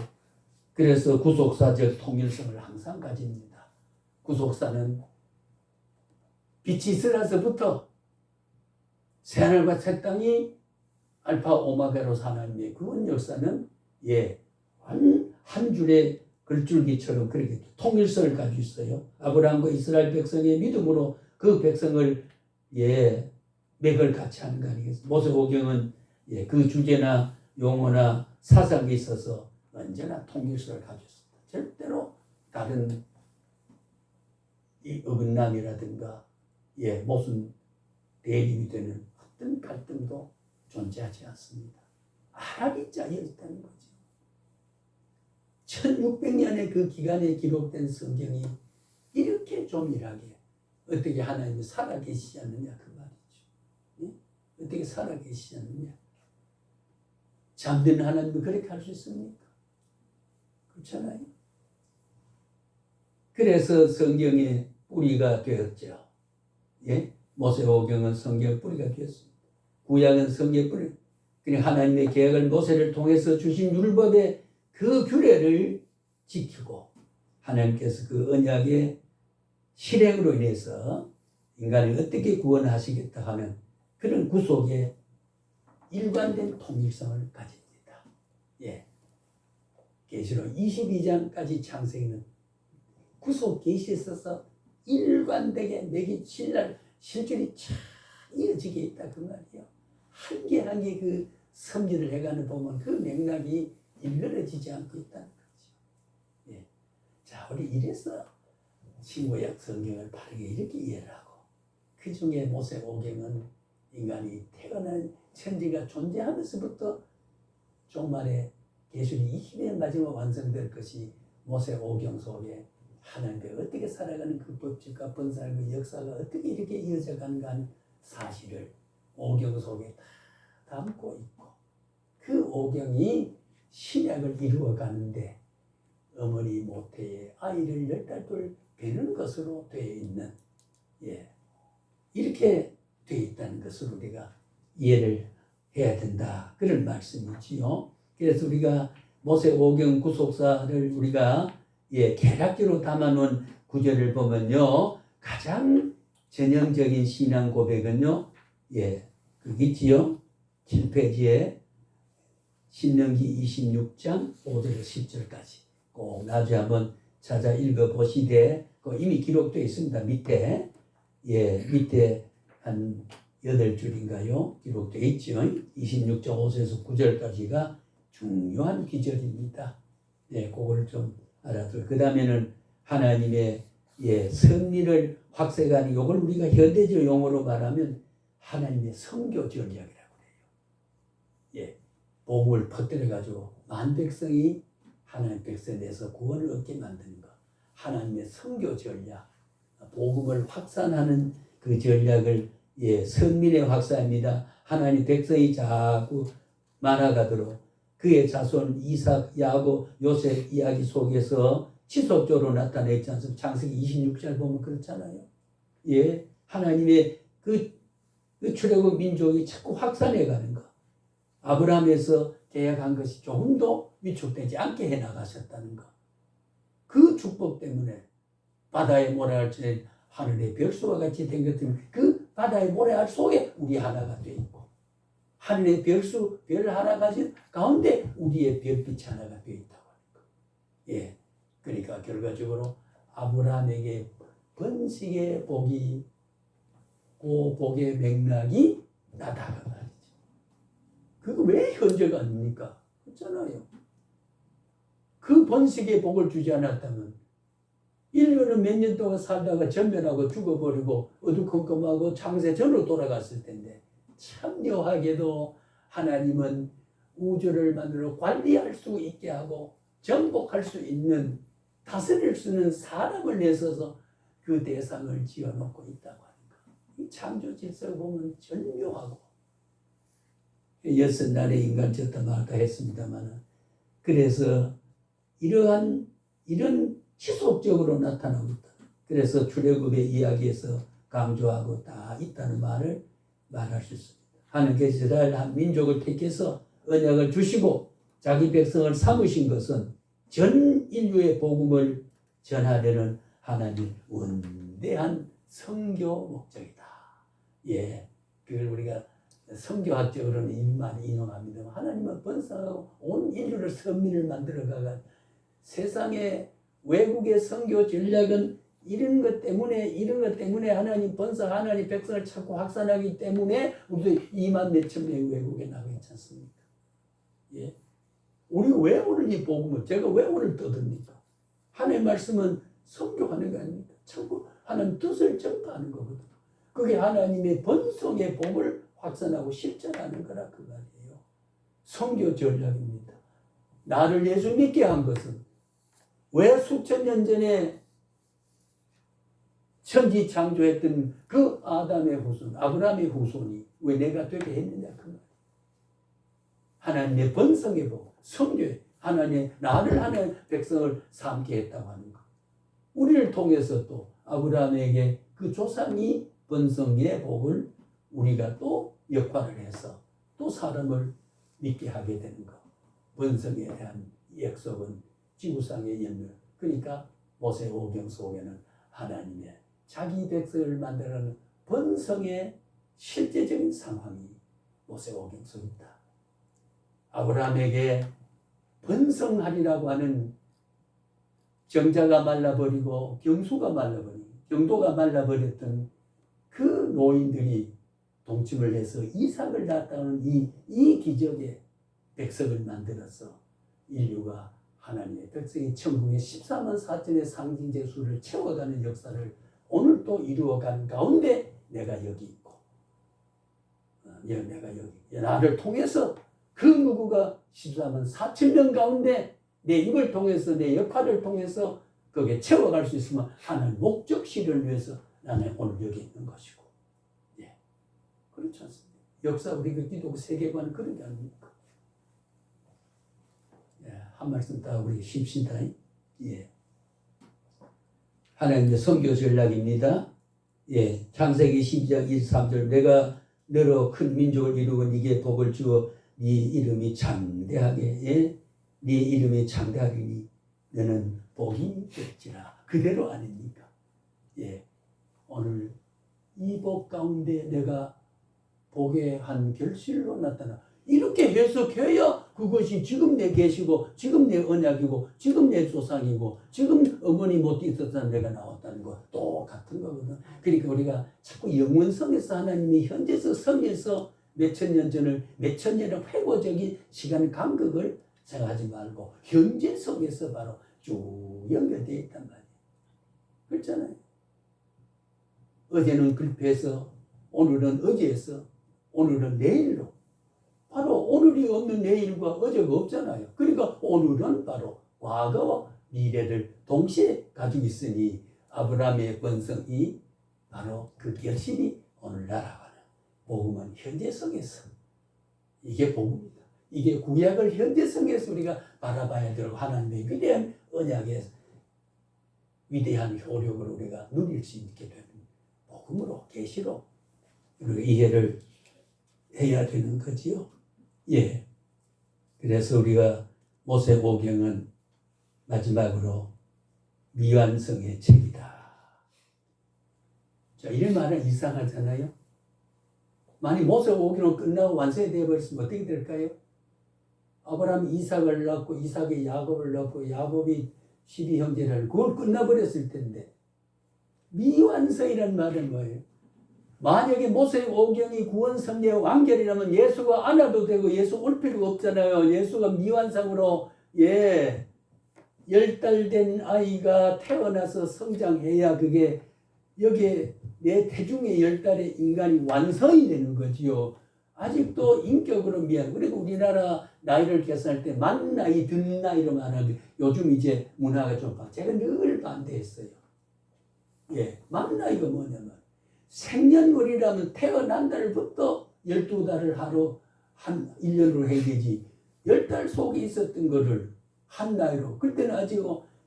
[SPEAKER 1] 그래서 구속사적 통일성을 항상 가집니다. 구속사는 빛이 있으라서부터 새하늘과 새 땅이 알파 오마가로 하나님의 구원 역사는, 예, 한 줄의 글줄기처럼 그렇게 통일성을 가지고 있어요. 아브라함과 이스라엘 백성의 믿음으로 그 백성을, 예, 맥을 같이 하는 거 아니겠습니까? 모세오경은, 예, 그 주제나 용어나 사상에 있어서 언제나 통일성을 가지고 있습니다. 절대로 다른 이 어긋남이라든가, 예, 무슨 대립이 되는 어떤 갈등도 존재하지 않습니다. 아락이 짜여 있다는 거죠. 1600년의 그 기간에 기록된 성경이 이렇게 조밀하게 어떻게 하나님이 살아계시지 않느냐 그 말이죠. 예? 어떻게 살아계시지 않느냐. 잠든 하나님도 그렇게 할 수 있습니까? 그렇잖아요. 그래서 성경의 뿌리가 되었죠. 예? 모세오경은 성경 뿌리가 되었습니다. 구약은 성경 뿌리. 그냥 하나님의 계획을 모세를 통해서 주신 율법의 그 규례를 지키고 하나님께서 그 언약의 실행으로 인해서 인간을 어떻게 구원하시겠다 하는 그런 구속의 일관된 통일성을 가집니다. 예. 계시록 22장까지 창세기는 구속 계시에 있어서 일관되게 맥이 실줄이 쫙 이어지게 있다 그 말이에요. 한 개 한 개 그 섭리를 해가는 보면 그 맥락이 일그러지지 않고 있다는 거죠. 예. 자, 우리 이래서 신구약 성경을 바르게 이렇게 이해를 하고, 그 중에 모세오경은 인간이 태어난 천지가 존재하면서부터 종말에 계시록이 20년 마지막 완성될 것이 모세오경 속에 하나님께 어떻게 살아가는 그 법칙과 번사의 그 역사가 어떻게 이렇게 이어져 가는가 하는 사실을 오경 속에 다 담고 있고, 그 오경이 신약을 이루어 가는데 어머니 모태에 아이를 10달 베는 것으로 되어 있는, 예, 이렇게 되어 있다는 것을 우리가 이해를 해야 된다 그런 말씀이지요. 그래서 우리가 모세오경 구속사를 우리가, 예, 개략기로 담아놓은 구절을 보면요, 가장 전형적인 신앙 고백은요, 예, 그게 있지요. 7페이지에 신명기 26장 5절에서 10절까지 꼭 나중에 한번 찾아 읽어보시되, 이미 기록되어 있습니다. 밑에, 예, 밑에 한 8줄인가요? 기록되어 있죠. 26장 5절에서 9절까지가 중요한 기절입니다. 네, 그걸 좀 알아둬요. 그 다음에는 하나님의 섭리를 확세하는, 이걸 우리가 현대적 용어로 말하면 하나님의 선교 전략이라고 해요. 복음을 퍼뜨려가지고 만 백성이 하나님 백성에 대해서 구원을 얻게 만드는 것. 하나님의 선교 전략, 복음을 확산하는 그 전략을 선민의 확산입니다. 하나님 백성이 자꾸 많아가도록 그의 자손 이삭, 야곱, 요셉 이야기 속에서 지속적으로 나타내지 않습니까? 창세기 26절 보면 그렇잖아요. 하나님의 그 출애굽 민족이 자꾸 확산해가는 것. 아브라함에서 계약한 것이 조금도 위축되지 않게 해나가셨다는 것. 그 축복 때문에 바다의 모래알처럼 하늘의 별수와 같이 된 것 때문에 그 바다의 모래알 속에 우리 하나가 되어 있고, 하늘의 별수, 별 하나가 가운데 우리의 별빛이 하나가 되어 있다고 하는 것. 그러니까 결과적으로 아브라함에게 번식의 복이, 그 복의 맥락이 나다가 말이죠. 그거 왜 현재가 아닙니까? 그렇잖아요. 그 번식의 복을 주지 않았다면 인류는 몇 년 동안 살다가 전멸하고 죽어버리고 어두컴컴하고 창세 전으로 돌아갔을 텐데, 참 묘하게도 하나님은 우주를 만들어 관리할 수 있게 하고 정복할 수 있는, 다스릴 수 있는 사람을 내서서 그 대상을 지어놓고 있다고 하는 거. 이 창조 질서를 보면 절묘하고, 6날의 인간 졌다 말다 했습니다만, 그래서 이런 지속적으로 나타나고 있다. 그래서 출애굽의 이야기에서 강조하고 다 있다는 말을 말할 수 있습니다. 하나님께서 이스라엘 한 민족을 택해서 언약을 주시고 자기 백성을 삼으신 것은 전 인류의 복음을 전하려는 하나님의 원대한 선교 목적이다. 그걸 우리가 선교학적으로는 많이 인용합니다. 하나님은 번성하고 온 인류를 선민을 만들어가가 세상에 외국의 선교 전략은 이런 것 때문에 하나님 번성, 하나님 백성을 찾고 확산하기 때문에 우리도 2만 몇천 명이 외국에 나가 있지 않습니까? 우리가 왜 오늘 이 복음을, 제가 왜 오늘 떠듭니까? 하나님의 말씀은 선교하는 거 아닙니까? 천국 하나님 뜻을 전파하는 거거든요. 그게 하나님의 번성의 복을 확산하고 실천하는 거라 그 말이에요. 선교 전략입니다. 나를 예수 믿게 한 것은 왜 수천 년 전에 천지 창조했던 그 아담의 후손, 아브라함의 후손이 왜 내가 되게 했느냐 그 말. 하나님의 번성의 복, 선교에 하나님 나를 하는 백성을 삼게 했다고 하는 것. 우리를 통해서 또 아브라함에게 그 조상이 번성의 복을 우리가 또 역할을 해서 또 사람을 믿게 하게 되는 것. 번성에 대한 약속은 지구상의 연결. 그러니까 모세 오경 속에는 하나님의 자기 백성을 만들어가는 번성의 실제적인 상황이 모세 오경 속에 있다. 아브라함에게 번성하리라고 하는 정자가 말라버리고 경수가 말라버리고 경도가 말라버렸던 그 노인들이 동침을 해서 이삭을 낳았다는 이 기적의 백성을 만들어서 인류가 하나님의 백성이 천국의 14만 4천의 상징적 수를 채워가는 역사를 오늘 또 이루어가는 가운데 내가 여기 있고, 내가 여기 나를 통해서 그 누구가 14만 4천 명 가운데 내 입을 통해서 내 역할을 통해서 거기에 채워갈 수 있으면 하나님 목적 실현을 위해서 나는 오늘 여기 있는 것이고, 그렇지 않습니까? 역사 우리 그 기독 세계관은 그런 게 아닙니까? 한 말씀 다 우리 쉽시다. 하나님의 선교 전략입니다. 창세기 12장 23절 내가 너로 큰 민족을 이루고 네게 복을 주어 네 이름이 창대하게 네 이름이 창대하리니 너는 복이 될지라. 그대로 아닙니까? 오늘 이 복 가운데 내가 복의 한 결실로 나타나 이렇게 해석해야 그것이 지금 내 계시고 지금 내 언약이고 지금 내 조상이고 지금 어머니 못 있었던 내가 나왔다는 거 똑같은 거거든. 그러니까 우리가 자꾸 영원성에서 하나님이 현재서 성에서 몇천 년 전을 몇천 년의 회고적인 시간 간격을 생각하지 말고 현재성에서 바로 쭉 연결되어 있단 말이에요. 그렇잖아요. 어제는 글패에서 오늘은 어제에서 오늘은 내일로 바로 오늘이 없는 내일과 어제가 없잖아요. 그러니까 오늘은 바로 과거와 미래를 동시에 가지고 있으니 아브라함의 번성이 바로 그 결실이 오늘 날아가는 복음은 현재성에서 이게 복음입니다. 이게 구약을 현재성에서 우리가 바라봐야 되고 하나님의 위대한 언약의 위대한 효력을 우리가 누릴 수 있게 되는 복음으로 계시로 우리가 이해를 해야 되는 거지요. 예. 그래서 우리가 모세오경은 마지막으로 미완성의 책이다. 자, 이런 말은 이상하잖아요. 만약 모세오경은 끝나고 완성이 되어버렸으면 어떻게 될까요? 아브라함이 이삭을 낳고 이삭이 야곱을 낳고 야곱이 12형제를 그걸 끝나버렸을 텐데 미완성이란 말은 뭐예요? 만약에 모세오경이 구원성례의 완결이라면 예수가 안 와도 되고 예수 올 필요가 없잖아요. 예수가 미완성으로 10달 된 아이가 태어나서 성장해야 그게 여기에 내 태중의 10달의 인간이 완성이 되는 거지요. 아직도 인격으로 미안. 그리고 우리나라 나이를 계산할 때 만 나이, 든 나이로 말하는데 요즘 이제 문화가 좀 제가 늘 반대했어요. 예, 만 나이가 뭐냐면 생년월일이라면 태어난 달부터 12달을 하루 한 1년으로 해야 되지. 10달 속에 있었던 거를 한 나이로. 그때는 아직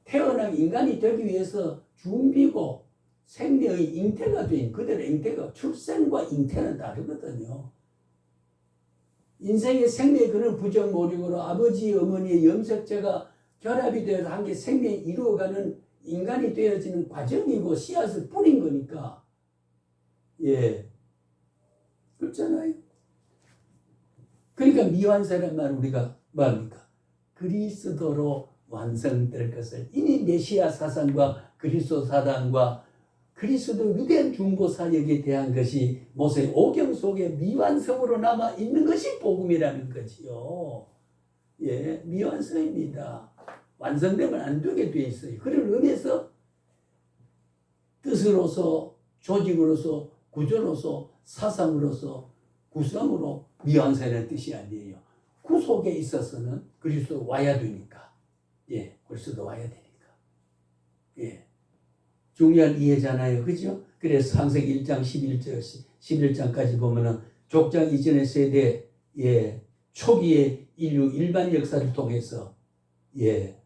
[SPEAKER 1] 태어난 인간이 되기 위해서 준비고 생명의 잉태가 된 그들의 잉태가 출생과 잉태는 다르거든요. 인생의 생명의 그런 부정모력으로 아버지 어머니의 염색체가 결합이 되어서 한 개 생명이 이루어가는 인간이 되어지는 과정이고 씨앗을 뿌린 거니까. 예. 그렇잖아요. 그러니까 미완성이라는 말 우리가 뭐합니까? 그리스도로 완성될 것을 이미 메시아 사상과 그리스도 사상과 그리스도 위대한 중보 사역에 대한 것이 모세 오경 속에 미완성으로 남아 있는 것이 복음이라는 거지요. 예, 미완성입니다. 완성되면 안 되게 돼 있어요. 그런 의미에서 뜻으로서 조직으로서 구조로서 사상으로서 구성으로 미완성이라는 뜻이 아니에요. 구속에 있어서는 그리스도 와야 되니까. 예, 그리스도 와야 되니까. 예. 중요한 이해잖아요. 그죠? 그래서 창세기 1장 11장까지 보면은 족장 이전의 세대, 예, 초기의 인류 일반 역사를 통해서, 예,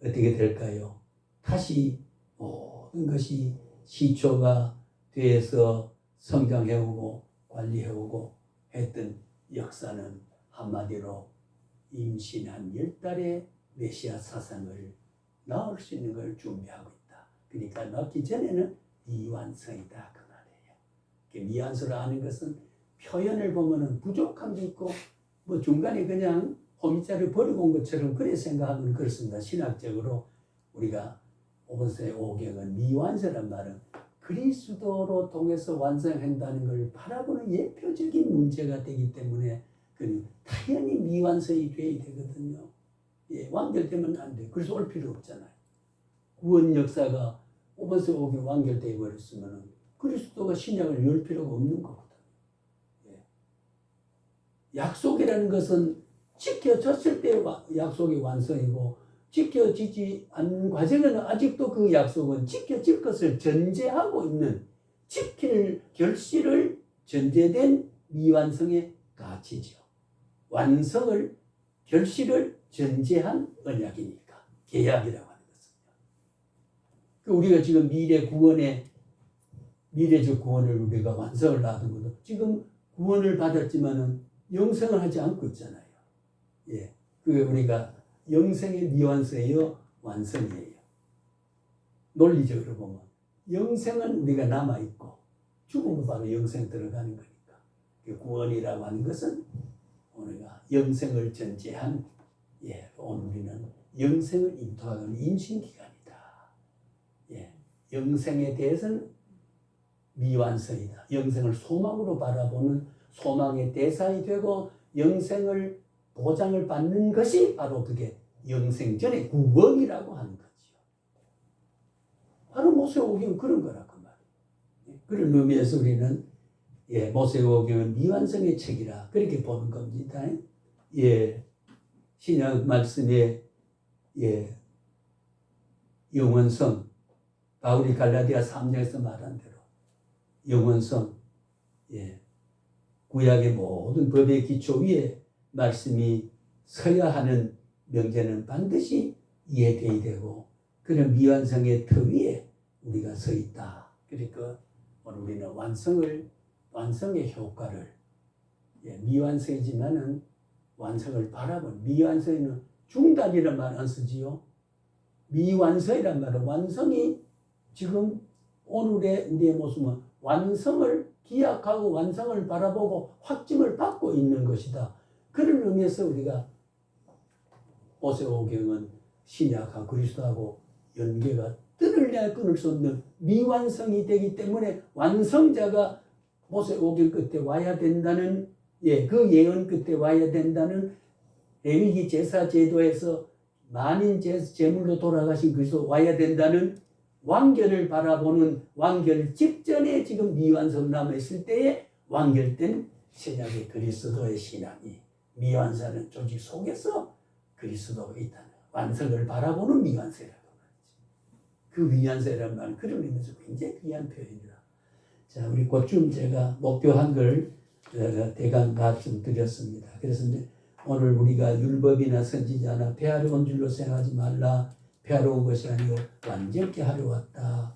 [SPEAKER 1] 어떻게 될까요? 다시 모든 것이 시초가 돼서 성장해오고 관리해오고 했던 역사는 한마디로 임신한 10달의 메시아 사상을 낳을 수 있는 걸 준비하고 있다. 그러니까 낳기 전에는 미완성이다 그 말이에요. 미완성을 아는 것은 표현을 보면은 부족함도 있고 뭐 중간에 그냥 호미자를 버리고 온 것처럼 그래 생각하면 그렇습니다. 신학적으로 우리가 오번세 오경은 미완성이란 말은 그리스도로 통해서 완성한다는 걸 바라보는 예표적인 문제가 되기 때문에 그 당연히 미완성이 돼야 되거든요. 예, 완결되면 안 돼. 그래서 올 필요 없잖아요. 구원 역사가 오번세 오경 완결되어 버렸으면 그리스도가 신약을 열 필요가 없는 거거든요. 예. 약속이라는 것은 지켜졌을 때 약속이 완성이고 지켜지지 않는 과정에는 아직도 그 약속은 지켜질 것을 전제하고 있는 지킬 결실을 전제된 미완성의 가치죠. 완성을 결실을 전제한 언약이니까 계약이라고 하는 것은요. 우리가 지금 미래적 구원을 우리가 완성을 하는 것도 지금 구원을 받았지만은 영생을 하지 않고 있잖아요. 예, 그 우리가 영생의 미완성이요 완성이에요. 논리적으로 보면 영생은 우리가 남아 있고 죽음은 바로 영생 들어가는 거니까 구원이라고 하는 것은 우리가 영생을 전제한 오늘 우리는 영생을 인도하는 임신기간이다. 영생에 대해서는 미완성이다. 영생을 소망으로 바라보는 소망의 대상이 되고 영생을 보장을 받는 것이 바로 그게 영생 전의 구원이라고 하는 거죠. 바로 모세오경은 그런 거라 그 말이에요. 그런 의미에서 우리는 모세오경은 미완성의 책이라 그렇게 보는 겁니다. 신약 말씀에 영원성, 바울이 갈라디아 3장에서 말한 대로 영원성, 구약의 모든 법의 기초 위에 말씀이 서야 하는 명제는 반드시 이해되어야 되고 그런 미완성의 터 위에 우리가 서 있다. 그러니까 오늘 우리는 완성의 효과를 미완성이지만은 완성을 바라본 미완성에는 중단이라는 말 안 쓰지요. 미완성이란 말은 완성이 지금 오늘의 우리의 모습은 완성을 기약하고 완성을 바라보고 확증을 받고 있는 것이다. 그런 의미에서 우리가 모세오경은 신약하고 그리스도하고 연계가 끊을 수 없는 미완성이 되기 때문에 완성자가 모세오경 끝에 와야 된다는 그 예언 끝에 와야 된다는 레위기 제사 제도에서 만인 제물로 돌아가신 그리스도 와야 된다는 완결을 바라보는 완결 직전에 지금 미완성 남아있을 때에 완결된 신약의 그리스도의 신앙이 미완성은 조직 속에서 그리스도가 있다는 완성을 바라보는 미완성이라고 말이지. 그 미완성이라는 말은 그런 의미에서 굉장히 귀한 표현이다. 자, 우리 곧좀 제가 목표한 걸 대강 말씀드렸습니다. 그래서 이제 오늘 우리가 율법이나 선지자나 폐하러 온 줄로 생각하지 말라. 폐하러 온 것이 아니고 완전케 하러 왔다.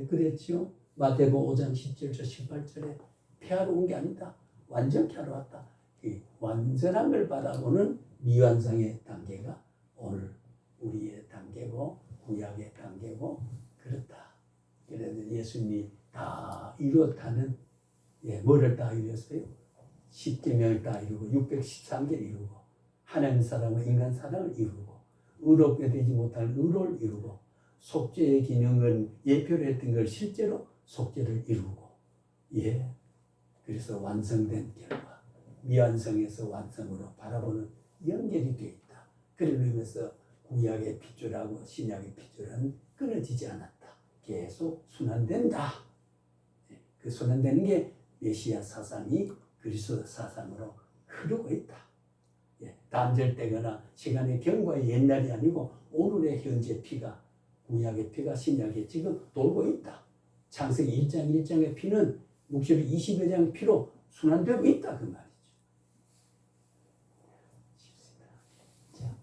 [SPEAKER 1] 그랬죠. 마태복음 5장 17절 18절에 폐하러 온 게 아니다. 완전케 하러 왔다. 이 완전한 걸 바라보는 미완성의 단계가 오늘 우리의 단계고 구약의 단계고 그렇다. 그래서 예수님이 다 이루었다는 뭐를 다 이루었어요? 10계명을 다 이루고 613개를 이루고 하나님 사랑과 인간 사랑을 이루고 의롭게 되지 못할 의로를 이루고 속죄의 기능은 예표를 했던 걸 실제로 속죄를 이루고 그래서 완성된 결과 미완성에서 완성으로 바라보는 연결이 되어 있다. 그런 의미에서 구약의 핏줄하고 신약의 핏줄은 끊어지지 않았다. 계속 순환된다. 그 순환되는 게 메시아 사상이 그리스도 사상으로 흐르고 있다. 단절되거나 시간의 경과의 옛날이 아니고 오늘의 현재 피가 구약의 피가 신약에 지금 돌고 있다. 창세기 1장 1장의 피는 묵시록 22장의 피로 순환되고 있다. 그 말이죠. 자.